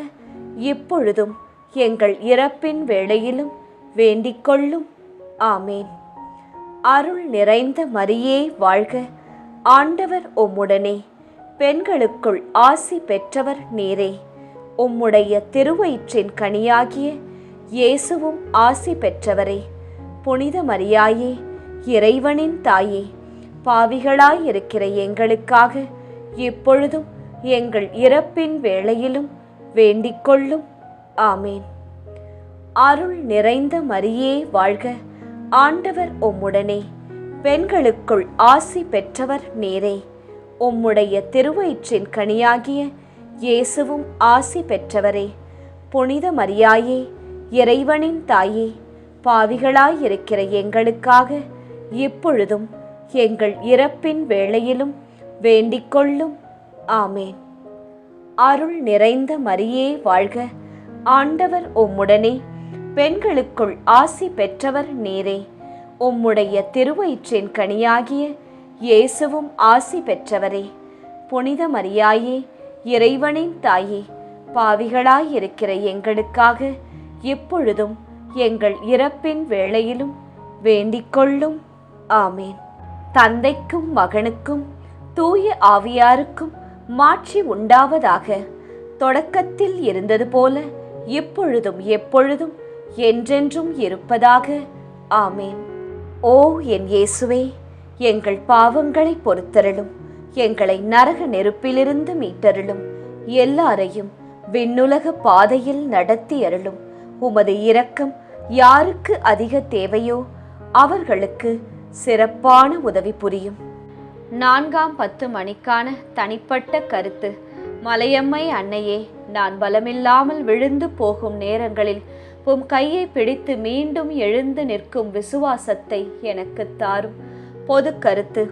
இப்பொழுதும் எங்கள் இறப்பின் வேளையிலும் வேண்டிக்கொள்ளும். ஆமேன். அருள் நிறைந்த மரியே வாழ்க, ஆண்டவர் உம்முடனே, பெண்களுக்குள் ஆசி பெற்றவர் நீரே. உம்முடைய திருவயிற்றின் கனியாகிய இயேசுவும் ஆசி பெற்றவரே. புனித மரியாயே, இறைவனின் தாயே, பாவிகளாயிருக்கிற எங்களுக்காக இப்பொழுதும் எங்கள் இறப்பின் வேளையிலும் வேண்டிக்கொள்ளும். ஆமேன். அருள் நிறைந்த மரியே வாழ்க, ஆண்டவர் உம்முடனே, பெண்களுக்குள் ஆசி பெற்றவர் நீரே. உம்முடைய திருவயிற்றின் கனியாகிய இயேசுவும் ஆசி பெற்றவரே. புனித மரியாயே, இறைவனின் தாயே, பாவிகளாயிருக்கிற எங்களுக்காக இப்பொழுதும் எங்கள் இறப்பின் வேளையிலும் வேண்டிக்கொள்ளும். ஆமேன். அருள் நிறைந்த மரியே வாழ்க, ஆண்டவர் உம்முடனே, பெண்களுக்குள் ஆசி பெற்றவர் நீரே. உம்முடைய திருவயிற்றின் கனியாகிய இயேசுவும் ஆசி பெற்றவரே. புனித மரியாயே, இறைவனின் தாயே, பாவிகளாயிருக்கிற எங்களுக்காக இப்பொழுதும் எங்கள் இறப்பின் வேளையிலும் வேண்டிக்கொள்ளும். ஆமேன். தந்தைக்கும் மகனுக்கும் தூய ஆவியாருக்கும் மாட்சி உண்டாவதாக. தொடக்கத்தில் இருந்தது போல இப்பொழுதும் எப்பொழுதும் என்றென்றும் இருப்பதாக. ஆமேன். ஓ என் இயேசுவே, எங்கள் பாவங்களை பொறுத்தருளும், எங்களை நரக நெருப்பிலிருந்து மீட்டருளும், எல்லாரையும் விண்ணுலக பாதையில் நடத்தி அருளும். உமது இரக்கம் யாருக்கு அதிக தேவையோ அவர்களுக்கு சிறப்பான உதவி புரியும். 4ஆம் 10 மணிக்கான தனிப்பட்ட கருத்து. மலையம்மை அன்னையே, நான் பலமில்லாமல் விழுந்து போகும் நேரங்களில் உம் கையை பிடித்து மீண்டும் எழுந்து நிற்கும் விசுவாசத்தை எனக்கு தாரும். பொது கருத்து.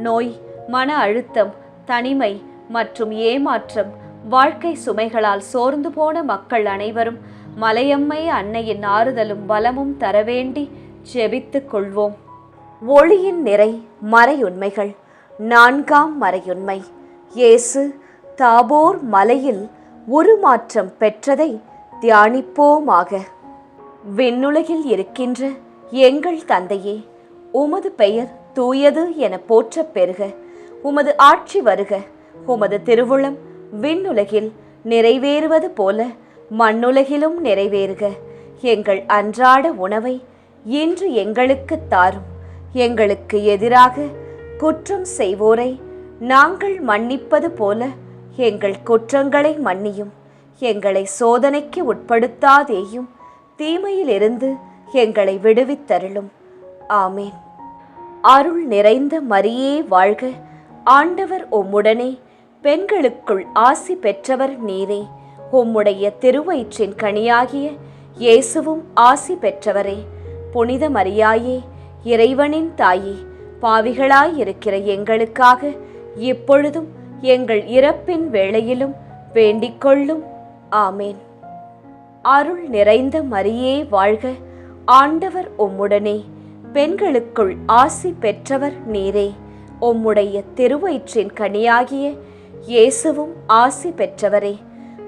நோய், மன அழுத்தம், தனிமை மற்றும் ஏமாற்றம், வாழ்க்கை சுமைகளால் சோர்ந்து போன மக்கள் அனைவரும் மலையம்மை அன்னையின் ஆறுதலும் பலமும் தரவேண்டி ஜெபித்துக் கொள்வோம். ஒளியின் நிறை மறையுண்மைகள். 4ஆம் மறையுண்மை. இயேசு தாபோர் மலையில் உருமாற்றம் பெற்றதை தியானிப்போமாக. விண்ணுலகில் இருக்கின்ற எங்கள் தந்தையே, உமது பெயர் தூயது என போற்றப் பெறுக. உமது ஆட்சி வருக. உமது திருவுளம் விண்ணுலகில் நிறைவேறுவது போல மண்ணுலகிலும் நிறைவேறுக. எங்கள் அன்றாட உணவை இன்று எங்களுக்கு தாரும். எங்களுக்கு எதிராக குற்றம் செய்வோரை நாங்கள் மன்னிப்பது போல எங்கள் குற்றங்களை மன்னியும். எங்களை சோதனைக்கு உட்படுத்தாதேயும், தீமையிலிருந்து எங்களை விடுவித்தருளும். ஆமேன். அருள் நிறைந்த மரியே வாழ்க, ஆண்டவர் உம்முடனே, பெண்களுக்குள் ஆசி பெற்றவர் நீரே. உம்முடைய திருவயிற்றின் கனியாகிய இயேசுவும் ஆசி பெற்றவரே. புனித மரியாயே, இறைவனின் தாயே, பாவிகளாயிருக்கிற எங்களுக்காக இப்பொழுதும் எங்கள் இறப்பின் வேளையிலும் வேண்டிக்கொள்ளும். ஆமேன். அருள் நிறைந்த மரியே வாழ்க, ஆண்டவர் உம்முடனே, பெண்களுக்குள் ஆசி பெற்றவர் நீரே. உம்முடைய திருவயிற்றின் கனியாகிய இயேசுவும் ஆசி பெற்றவரே.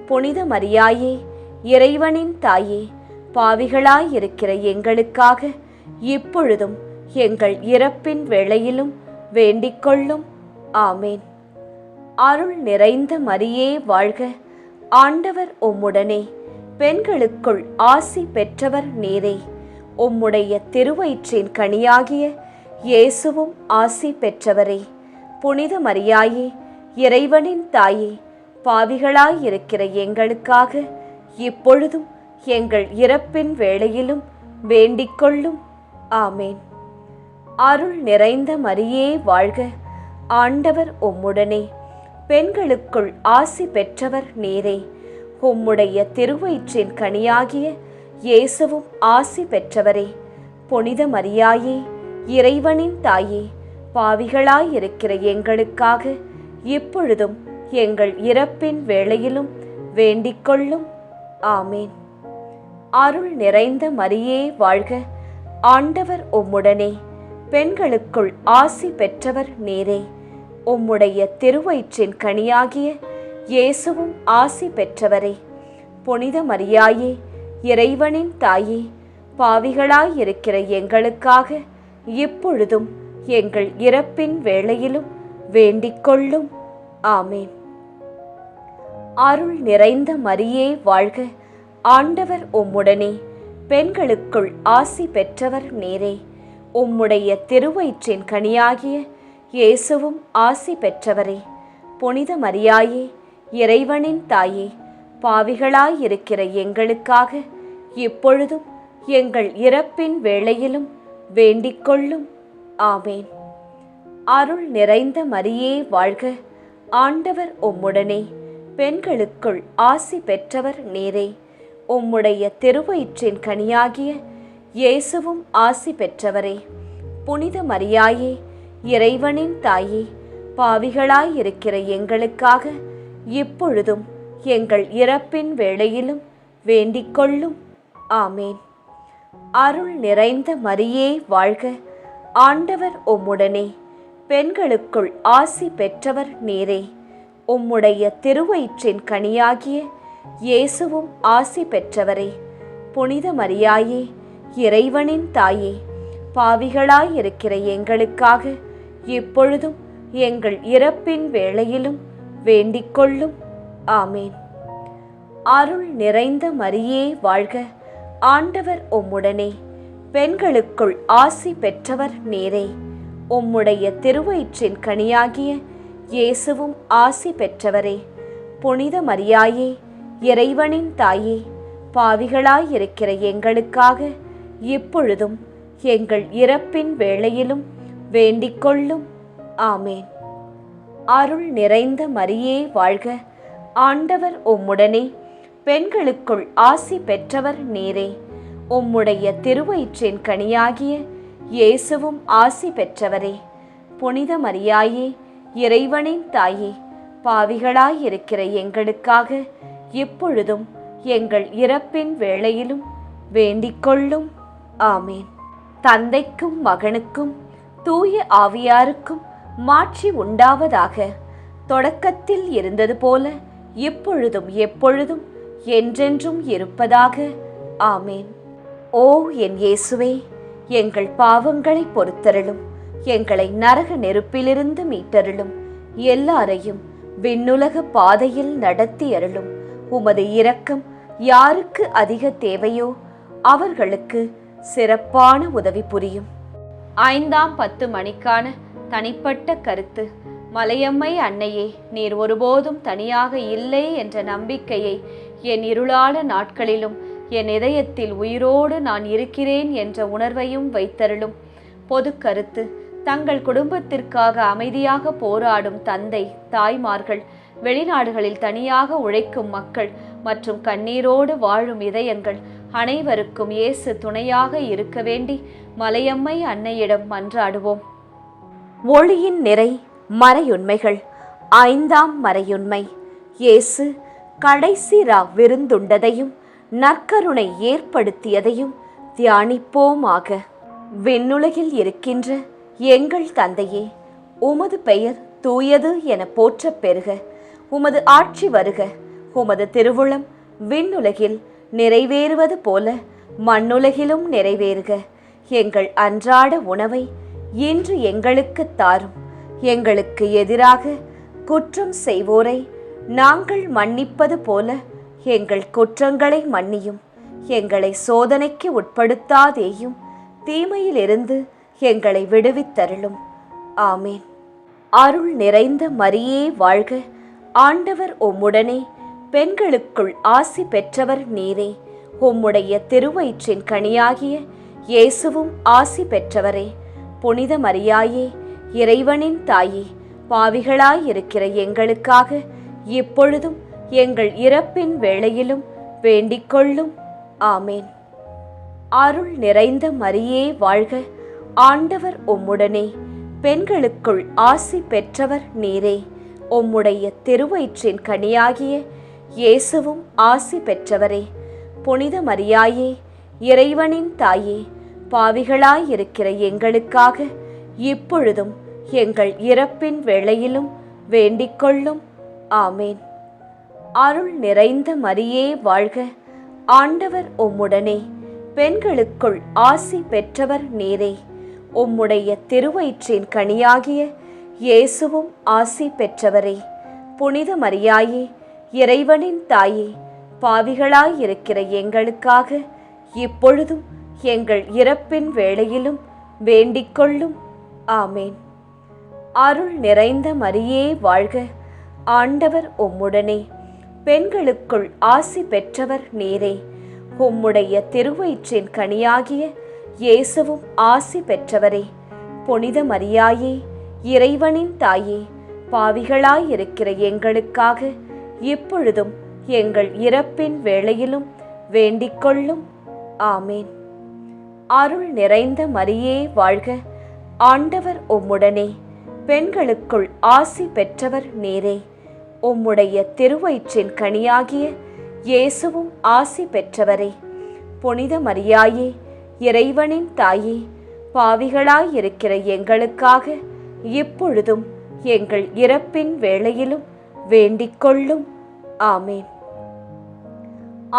புனித மரியாயே, இறைவனின் தாயே, பாவிகளாயிருக்கிற எங்களுக்காக இப்பொழுதும் எங்கள் இறப்பின் வேளையிலும் வேண்டிக்கொள்ளும். ஆமேன். அருள் நிறைந்த மரியே வாழ்க, ஆண்டவர் உம்முடனே, பெண்களுக்குள் ஆசி பெற்றவர் நீரே. உம்முடைய திருவயிற்றின் கனியாகிய இயேசுவும் ஆசி பெற்றவரே. புனித மரியாயே, இறைவனின் தாயே, பாவிகளாயிருக்கிற எங்களுக்காக இப்பொழுதும் எங்கள் இறப்பின் வேளையிலும் வேண்டிக்கொள்ளும். ஆமேன். அருள் நிறைந்த மரியே வாழ்க, ஆண்டவர் உம்முடனே, பெண்களுக்குள் ஆசி பெற்றவர் நீரே. உம்முடைய திருவயிற்றின் கனியாகிய இயேசுவும் ஆசி பெற்றவரே. புனித மரியாயே, இறைவனின் தாயே, பாவிகளாயிருக்கிற எங்களுக்காக இப்பொழுதும் எங்கள் இறப்பின் வேளையிலும் வேண்டிக்கொள்ளும். ஆமேன். அருள் நிறைந்த மரியே வாழ்க, ஆண்டவர் உம்முடனே, பெண்களுக்குள் ஆசி பெற்றவர் நீரே. உம்முடைய திருவயிற்றின் கனியாகிய இயேசுவும் ஆசி பெற்றவரே. புனித மரியாயே, இறைவனின் தாயே, பாவிகளாயிருக்கிற எங்களுக்காக இப்பொழுதும் எங்கள் இறப்பின் வேளையிலும் வேண்டிக்கொள்ளும். ஆமேன். அருள் நிறைந்த மரியே வாழ்க, ஆண்டவர் உம்முடனே, பெண்களுக்குள் ஆசி பெற்றவர் நீரே. உம்முடைய திருவயிற்றின் கனியாகிய இயேசுவும் ஆசி பெற்றவரே. புனித மரியாயே, இறைவனின் தாயே, பாவிகளாயிருக்கிற எங்களுக்காக இப்பொழுதும் எங்கள் இறப்பின் வேளையிலும் வேண்டிக்கொள்ளும். ஆமேன். அருள் நிறைந்த மரியே வாழ்க, ஆண்டவர் உம்முடனே, பெண்களுக்குள் ஆசி பெற்றவர் நீரே. உம்முடைய திருவயிற்றின் கனியாகிய இயேசுவும் ஆசி பெற்றவரே. புனித மரியாயே, இறைவனின் தாயே, பாவிகளாயிருக்கிற எங்களுக்காக இப்பொழுதும் எங்கள் இறப்பின் வேளையிலும் வேண்டிக்கொள்ளும். ஆமேன். அருள் நிறைந்த மரியே வாழ்க, ஆண்டவர் உம்முடனே, பெண்களுக்குள் ஆசி பெற்றவர் நீரே. உம்முடைய திருவயிற்றின் கனியாகிய இயேசுவும் ஆசி பெற்றவரே. புனித மரியாயே, இறைவனின் தாயே, பாவிகளாயிருக்கிற எங்களுக்காக இப்பொழுதும் எங்கள் இறப்பின் வேளையிலும் வேண்டிக்கொள்ளும். ஆமேன். அருள் நிறைந்த மரியே வாழ்க, ஆண்டவர் உம்முடனே, பெண்களுக்குள் ஆசி பெற்றவர் நீரே. உம்முடைய திருவயிற்றின் கனியாகிய இயேசுவும் ஆசி பெற்றவரே. புனித மரியாயே, இறைவனின் தாயே, பாவிகளாயிருக்கிற எங்களுக்காக இப்பொழுதும் எங்கள் இறப்பின் வேளையிலும் வேண்டிக்கொள்ளும். ஆமேன். அருள் நிறைந்த மரியே வாழ்க, ஆண்டவர் உம்முடனே, பெண்களுக்குள் ஆசி பெற்றவர் நீரே. உம்முடைய திருவயிற்றின் கனியாகிய இயேசுவும் ஆசி பெற்றவரே. புனித மரியாயே, இறைவனின் தாயே, பாவிகளாயிருக்கிற எங்களுக்காக இப்பொழுதும் எங்கள் இறப்பின் வேளையிலும் வேண்டிக்கொள்ளும். ஆமேன். தந்தைக்கும் மகனுக்கும் தூய ஆவியாருக்கும் மாட்சி உண்டாவதாக. தொடக்கத்தில் இருந்தது போல இப்பொழுதும் எப்பொழுதும் என்றென்றும் இருப்பதாக. ஆமேன். ஓ என் இயேசுவே, எங்கள் பாவங்களை பொறுத்தருளும், எங்களை நரக நெருப்பிலிருந்து மீட்டருளும், எல்லாரையும் விண்ணுலக பாதையில் நடத்தி அருளும். உமது இரக்கம் யாருக்கு அதிக தேவையோ அவர்களுக்கு சிறப்பான உதவி புரியும். 5ஆம் 10 மணிக்கான தனிப்பட்ட கருத்து. மலையம்மை அன்னையே, நீர் ஒருபோதும் தனியாக இல்லை என்ற நம்பிக்கையை என் இருளான நாட்களிலும் என் இதயத்தில் உயிரோடு நான் இருக்கிறேன் என்ற உணர்வையும் வைத்தருளும். பொது கருத்து. தங்கள் குடும்பத்திற்காக அமைதியாக போராடும் தந்தை, தாய்மார்கள், வெளிநாடுகளில் தனியாக உழைக்கும் மக்கள் மற்றும் கண்ணீரோடு வாழும் இதயங்கள் அனைவருக்கும் இயேசு துணையாக இருக்க வேண்டி மலையம்மை அன்னையிடம் மன்றாடுவோம். ஒளியின் நிறை மறையுண்மைகள். 5ஆம் மறையுண்மை. இயேசு கடைசி விருந்துண்டதையும் நற்கருணை ஏற்படுத்தியதையும் தியானிப்போமாக. விண்ணுலகில் இருக்கின்ற எங்கள் தந்தையே, உமது பெயர் தூயது என போற்றப் பெறுக. உமது ஆட்சி வருக. உமது திருவுளம் விண்ணுலகில் நிறைவேறுவது போல மண்ணுலகிலும் நிறைவேறுக. எங்கள் அன்றாட உணவை இன்று எங்களுக்கு தாரும். எங்களுக்கு எதிராக குற்றம் செய்வோரை நாங்கள் மன்னிப்பது போல எங்கள் குற்றங்களை மன்னியும். எங்களை சோதனைக்கு உட்படுத்தாதேயும், தீமையிலிருந்து எங்களை விடுவித்தருளும். ஆமேன். அருள் நிறைந்த மரியே வாழ்க. ஆண்டவர் உம்முடனே, பெண்களுக்குள் ஆசி பெற்றவர் நீரே. உம்முடைய திருவயிற்றின் கனியாகிய இயேசுவும் ஆசி பெற்றவரே. புனித மரியாயே, இறைவனின் தாயே, பாவிகளாயிருக்கிற எங்களுக்காக இப்பொழுதும் எங்கள் இறப்பின் வேளையிலும் வேண்டிக்கொள்ளும். ஆமேன். அருள் நிறைந்த மரியே வாழ்க. ஆண்டவர் உம்முடனே, பெண்களுக்குள் ஆசி பெற்றவர் நீரே. உம்முடைய திருவயிற்றின் கனியாகிய இயேசுவும் ஆசி பெற்றவரே. புனித மரியாயே, இறைவனின் தாயே, பாவிகளாயிருக்கிற எங்களுக்காக இப்பொழுதும் எங்கள் இறப்பின் வேளையிலும் வேண்டிக்கொள்ளும். ஆமேன். அருள் நிறைந்த மரியே வாழ்க. ஆண்டவர் உம்முடனே, பெண்களுக்குள் ஆசி பெற்றவர் நீரே. உம்முடைய திருவயிற்றின் கனியாகிய இயேசுவும் ஆசி பெற்றவரே. புனித மரியாயே, இறைவனின் தாயே, பாவிகளாயிருக்கிற எங்களுக்காக இப்பொழுதும் எங்கள் இறப்பின் வேளையிலும் வேண்டிக்கொள்ளும். ஆமேன். அருள் நிறைந்த மரியே வாழ்க. ஆண்டவர் உம்முடனே, பெண்களுக்குள் ஆசி பெற்றவர் நீரே. உம்முடைய திருவயிற்றின் கனியாகிய இயேசுவும் ஆசி பெற்றவரே. புனித மரியாயே, இறைவனின் தாயே, பாவிகளாயிருக்கிற எங்களுக்காக இப்பொழுதும் எங்கள் இறப்பின் வேளையிலும் வேண்டிக்கொள்ளும். ஆமேன். அருள் நிறைந்த மரியே வாழ்க. ஆண்டவர் உம்முடனே, பெண்களுக்குள் ஆசி பெற்றவர் நீரே. உம்முடைய திருவயிற்றின் கனியாகிய இயேசுவும் ஆசி பெற்றவரே. புனித மரியாயே, இறைவனின் தாயே, பாவிகளாயிருக்கிற எங்களுக்காக இப்பொழுதும் எங்கள் இறப்பின் வேளையிலும் வேண்டிக்கொள்ளும். ஆமேன்.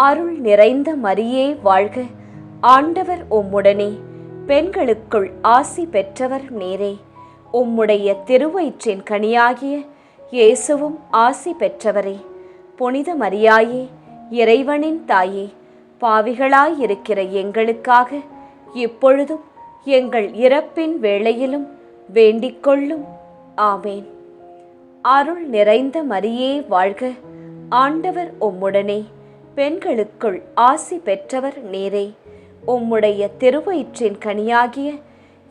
அருள் நிறைந்த மரியே வாழ்க. ஆண்டவர் உம்முடனே, பெண்களுக்குள் ஆசி பெற்றவர் நீரே. உம்முடைய திருவயிற்றின் கனியாகிய இயேசுவும் ஆசி பெற்றவரே. புனித மரியாயே, இறைவனின் தாயே, பாவிகளாயிருக்கிற எங்களுக்காக இப்பொழுதும் எங்கள் இறப்பின் வேளையிலும் வேண்டிக்கொள்ளும். ஆமேன். அருள் நிறைந்த மரியே வாழ்க. ஆண்டவர் உம்முடனே, பெண்களுக்குள் ஆசி பெற்றவர் நீரே. உம்முடைய திருவயிற்றின் கனியாகிய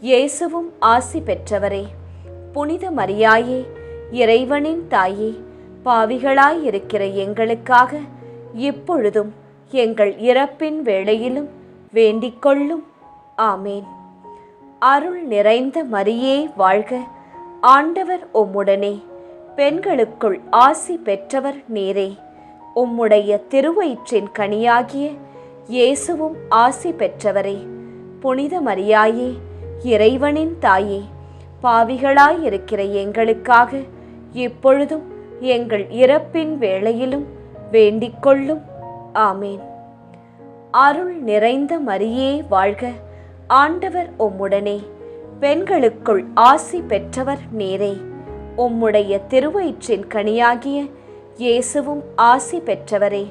இயேசுவும் ஆசி பெற்றவரே. புனித மரியாயே, இறைவனின் தாயே, பாவிகளாயிருக்கிற எங்களுக்காக இப்பொழுதும் எங்கள் இறப்பின் வேளையிலும் வேண்டிக்கொள்ளும். ஆமேன். அருள் நிறைந்த மரியே வாழ்க. ஆண்டவர் உம்முடனே, பெண்களுக்குள் ஆசி பெற்றவர் நீரே. உம்முடைய திருவயிற்றின் கனியாகிய இயேசுவும் ஆசி பெற்றவரே. புனித மரியாயே, இறைவனின் தாயே, பாவிகளாயிருக்கிற எங்களுக்காக இப்பொழுதும் எங்கள் இறப்பின் வேளையிலும் வேண்டிக்கொள்ளும். ஆமேன். அருள் நிறைந்த மரியே வாழ்க. ஆண்டவர் உம்முடனே, பெண்களுக்குள் ஆசி பெற்றவர் நீரே. உம்முடைய திருவயிற்றின் கனியாகிய இயேசுவும் ஆசி பெற்றவரே.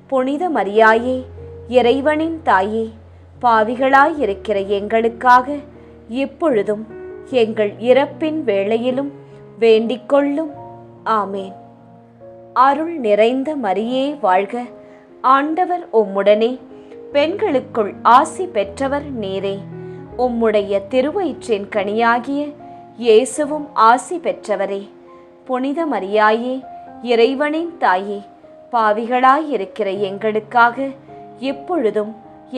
புனித மரியாயே, இறைவனின் தாயே, பாவிகளாயிருக்கிற எங்களுக்காக இப்பொழுதும் எங்கள் இறப்பின் வேளையிலும் வேண்டிக்கொள்ளும். ஆமேன். அருள் நிறைந்த மரியே வாழ்க, ஆண்டவர் உம்முடனே, பெண்களுக்குள் ஆசி பெற்றவர் நீரே. உம்முடைய திருவயிற்றின் கனியாகிய இயேசுவும் ஆசி பெற்றவரே. புனித மரியாயே, இறைவனின் தாயே, பாவிகளாயிருக்கிற எங்களுக்காக இப்பொழுதும்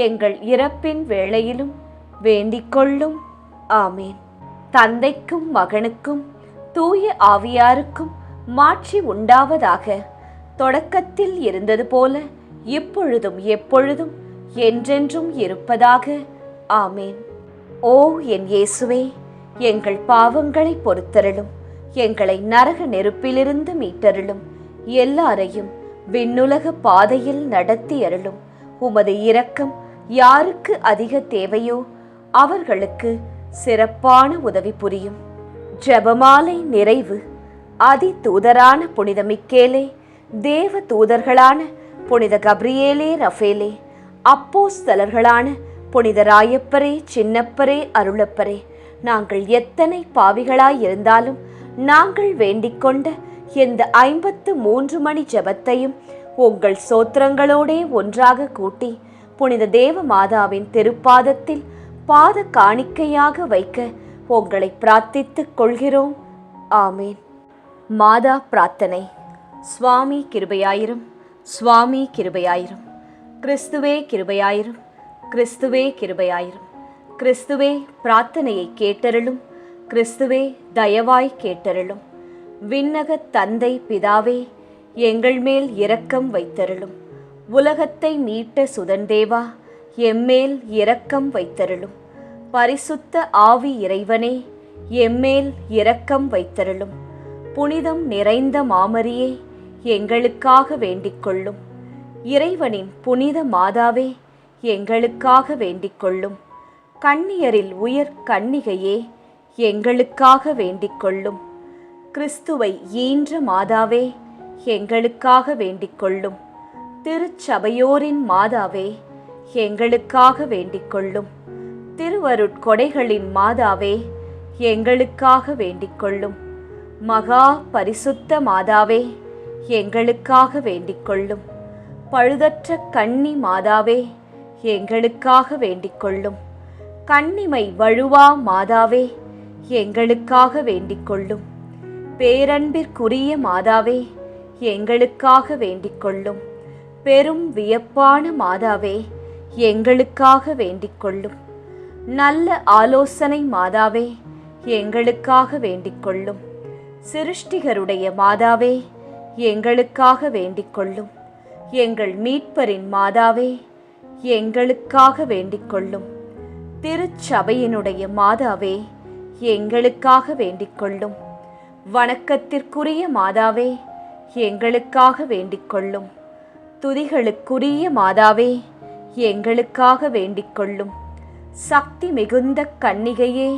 எங்கள் இறப்பின் வேளையிலும் வேண்டிக்கொள்ளும். ஆமேன். தந்தைக்கும் மகனுக்கும் தூய ஆவியாருக்கும் மாட்சி உண்டாவதாக. தொடக்கத்தில் இருந்தது போல இப்பொழுதும் எப்பொழுதும் என்றென்றும் இருப்பதாக. ஆமேன். ஓ என் இயேசுவே, எங்கள் பாவங்களை பொறுத்தருளும், எங்களை நரக நெருப்பிலிருந்து மீட்டருளும், எல்லாரையும் விண்ணுலக பாதையில் நடத்தி அருளும். உமது இரக்கம் யாருக்கு அதிக தேவையோ அவர்களுக்கு சிறப்பான உதவி புரியும். ஜெபமாலை நிறைவு. அதி தூதரான புனித மிக்கேலே, தேவ தூதர்களான புனித கப்ரியேலே, ரஃபேலே, அப்போஸ்தலர்களான புனித ராயப்பரே, சின்னப்பரே, அருளப்பரே, நாங்கள் எத்தனை பாவிகளாயிருந்தாலும் நாங்கள் வேண்டிக்கொண்ட இந்த 53 மணி ஜெபத்தையும் உங்கள் சோத்திரங்களோடே ஒன்றாக கூட்டி புனித தேவ மாதாவின் திருப்பாதத்தில் பாத காணிக்கையாக வைக்க உங்களை பிரார்த்தித்துக் கொள்கிறோம். ஆமேன். மாதா பிரார்த்தனை. சுவாமி கிருபையாயிரும், சுவாமி கிருபையாயிரும். கிறிஸ்துவே கிருபையாயிரும், கிறிஸ்துவே கிருபையாயிரும். கிறிஸ்துவே பிரார்த்தனையை கேட்டருளும், கிறிஸ்துவே தயவாய் கேட்டருளும். விண்ணக தந்தை பிதாவே, எங்கள் மேல் இரக்கம் வைத்தருளும். உலகத்தை மீட்ட சுதன்தேவா, எம்மேல் இரக்கம் வைத்தருளும். பரிசுத்த ஆவி இறைவனே, எம்மேல் இரக்கம் வைத்தருளும். புனிதம் நிறைந்த மாமரியே, எங்களுக்காக வேண்டிக்கொள்ளும். இறைவனின் புனித மாதாவே, எங்களுக்காக வேண்டிக்கொள்ளும். கன்னியரில் உயர் கன்னிகையே, எங்களுக்காக வேண்டிக்கொள்ளும். கிறிஸ்துவை ஈன்ற மாதாவே, எங்களுக்காக வேண்டிக்கொள்ளும். திருச்சபையோரின் மாதாவே, எங்களுக்காக வேண்டிக்கொள்ளும். திருவருட்கொடைகளின் மாதாவே, எங்களுக்காக வேண்டிக்கொள்ளும். மகா பரிசுத்த மாதாவே, எங்களுக்காக வேண்டிக்கொள்ளும். பழுதற்ற கன்னி மாதாவே, எங்களுக்காக வேண்டிக்கொள்ளும். கன்னிமை வழுவா மாதாவே, எங்களுக்காக வேண்டிக்கொள்ளும். பேரன்பிற்குரிய மாதாவே, எங்களுக்காக வேண்டிக்கொள்ளும். பெரும் வியப்பான மாதாவே, எங்களுக்காக வேண்டிக்கொள்ளும். நல்ல ஆலோசனை மாதாவே, எங்களுக்காக வேண்டிக்கொள்ளும். சிருஷ்டிகருடைய மாதாவே, எங்களுக்காக வேண்டிக்கொள்ளும். எங்கள் மீட்பரின் மாதாவே, எங்களுக்காக வேண்டிக்கொள்ளும். திருச்சபையினுடைய மாதாவே, எங்களுக்காக வேண்டிக்கொள்ளும். வணக்கத்திற்குரிய மாதாவே, எங்களுக்காக வேண்டிக்கொள்ளும். துதிகளுக்குரிய மாதாவே, எங்களுக்காக வேண்டிக்கொள்ளும். சக்தி மிகுந்த கன்னிகையே,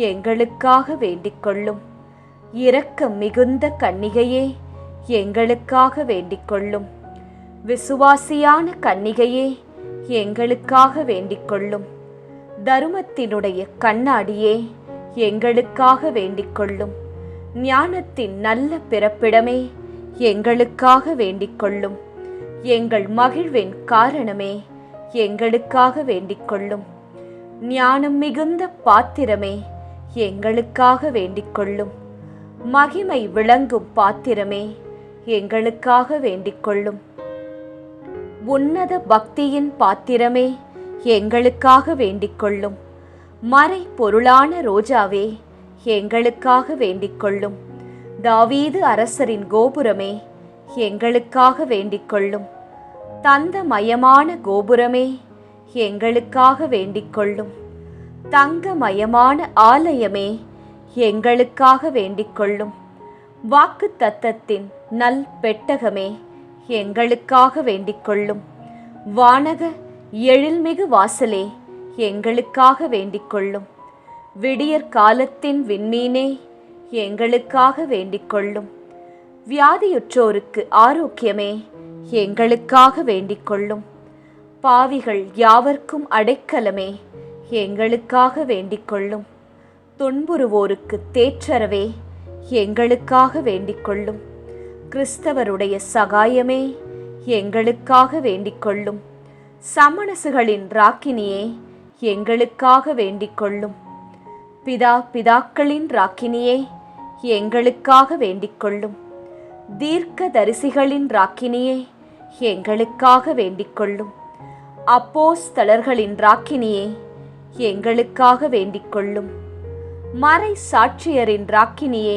எங்களுக்காக வேண்டிக்கொள்ளும். இரக்கம் மிகுந்த கன்னிகையே, எங்களுக்காக வேண்டிக்கொள்ளும். விசுவாசியான கன்னிகையே, எங்களுக்காக வேண்டிக்கொள்ளும். தருமத்தினுடைய கண்ணாடியே, எங்களுக்காக வேண்டிக்கொள்ளும். ஞானத்தின் நல்ல பிறப்பிடமே, எங்களுக்காக வேண்டிக்கொள்ளும். எங்கள் மகிழ்வின் காரணமே, எங்களுக்காக வேண்டிக்கொள்ளும். ஞானம் மிகுந்த பாத்திரமே, எங்களுக்காக வேண்டிக்கொள்ளும். மகிமை விளங்கும் பாத்திரமே, எங்களுக்காக வேண்டிக்கொள்ளும். உன்னத பக்தியின் பாத்திரமே, எங்களுக்காக வேண்டிக்கொள்ளும். மறை பொருளான ரோஜாவே, எங்களுக்காக வேண்டிக்கொள்ளும். தாவீது அரசரின் கோபுரமே, எங்களுக்காக வேண்டிக்கொள்ளும். தந்தமயமான கோபுரமே, எங்களுக்காக வேண்டிக்கொள்ளும். தங்கமயமான ஆலயமே, எங்களுக்காக வேண்டிக்கொள்ளும். வாக்கு தத்தத்தின் நல் பெட்டகமே, எங்களுக்காக வேண்டிக்கொள்ளும். வானக எழில்மிகு வாசலே, எங்களுக்காக வேண்டிக்கொள்ளும். விடியற் காலத்தின் விண்மீனே, எங்களுக்காக வேண்டிக்கொள்ளும். வியாதியுற்றோருக்கு ஆரோக்கியமே, எங்களுக்காக வேண்டிக்கொள்ளும். பாவிகள் யாவர்க்கும் அடைக்கலமே, எங்களுக்காக வேண்டிக்கொள்ளும். துன்புறுவோருக்கு தேற்றரவே எங்களுக்காக வேண்டிக் கொள்ளும். கிறிஸ்தவருடைய சகாயமே எங்களுக்காக வேண்டிக் கொள்ளும். சமணசுகளின் ராக்கினியே எங்களுக்காக வேண்டிக் கொள்ளும். பிதாக்களின் ராக்கினியே எங்களுக்காக வேண்டிக் கொள்ளும். தீர்க்க தரிசிகளின் ராக்கினியே எங்களுக்காக வேண்டிக் கொள்ளும். அப்போஸ்தலர்களின் ராக்கினியே எங்களுக்காக வேண்டிக் கொள்ளும். மறை சாட்சியரின் ராக்கினியே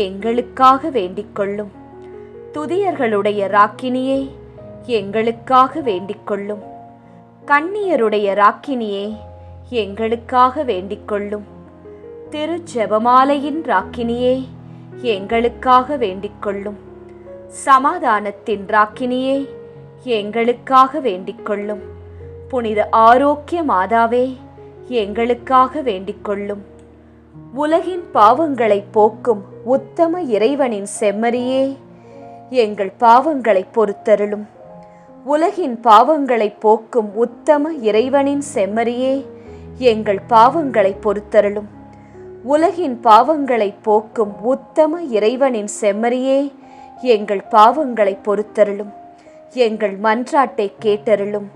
எங்களுக்காக வேண்டிக் கொள்ளும். துதியர்களுடைய ராக்கினியே எங்களுக்காக வேண்டிக் கொள்ளும். கன்னியருடைய ராக்கினியே எங்களுக்காக வேண்டிக் கொள்ளும். திரு ஜெபமாலையின் ராக்கினியே எங்களுக்காக வேண்டிக் கொள்ளும். சமாதானத்தின் ராக்கினியே எங்களுக்காக வேண்டிக் கொள்ளும். புனித ஆரோக்கிய மாதாவே எங்களுக்காக வேண்டிக் கொள்ளும். உலகின் பாவங்களை போக்கும் உத்தம இறைவனின் செம்மறியே எங்கள் பாவங்களை பொறுத்தருளும். உலகின் பாவங்களை போக்கும் உத்தம இறைவனின் செம்மறியே எங்கள் பாவங்களை பொறுத்தருளும். உலகின் பாவங்களை போக்கும் உத்தம இறைவனின் செம்மறியே எங்கள் பாவங்களை பொறுத்தருளும். எங்கள் மன்றாட்டை கேட்டருளும்.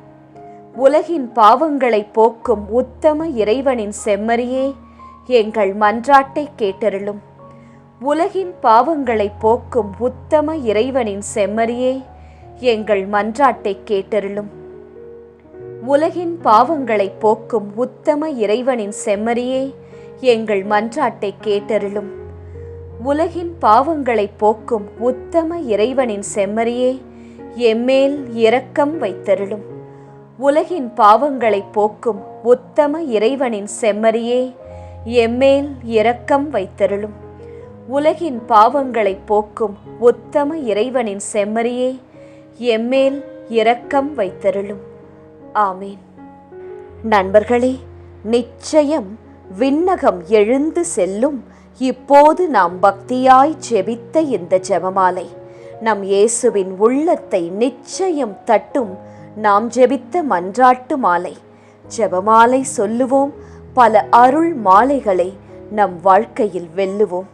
உலகின் பாவங்களை போக்கும் உத்தம இறைவனின் செம்மறியே எங்கள் மன்றாட்டை கேட்டருளும். உலகின் பாவங்களை போக்கும் உத்தம இறைவனின் செம்மறியே எங்கள் மன்றாட்டை கேட்டருளும். உலகின் பாவங்களை போக்கும் உத்தம இறைவனின் செம்மறியே எங்கள் மன்றாட்டை கேட்டருளும். உலகின் பாவங்களை போக்கும் உத்தம இறைவனின் செம்மறியே எம்மேல் இரக்கம் வைத்தருளும். உலகின் பாவங்களை போக்கும் உத்தம இறைவனின் செம்மறியே எம்மேல் இரக்கம் வைத்தருளும். உலகின் பாவங்களை போக்கும் உத்தம இறைவனின் செம்மறியே எம்மேல் இரக்கம் வைத்தருளும். ஆமீன். நண்பர்களே, நிச்சயம் விண்ணகம் எழுந்து செல்லும். இப்போது நாம் பக்தியாய் ஜெபித்த இந்த ஜெபமாலை நம் இயேசுவின் உள்ளத்தை நிச்சயம் தட்டும். நாம் ஜெபித்த மன்றாட்டு மாலை. ஜெபமாலை சொல்லுவோம். பல அருள் மாலைகளை நம் வாழ்க்கையில் வெல்லுவோம்.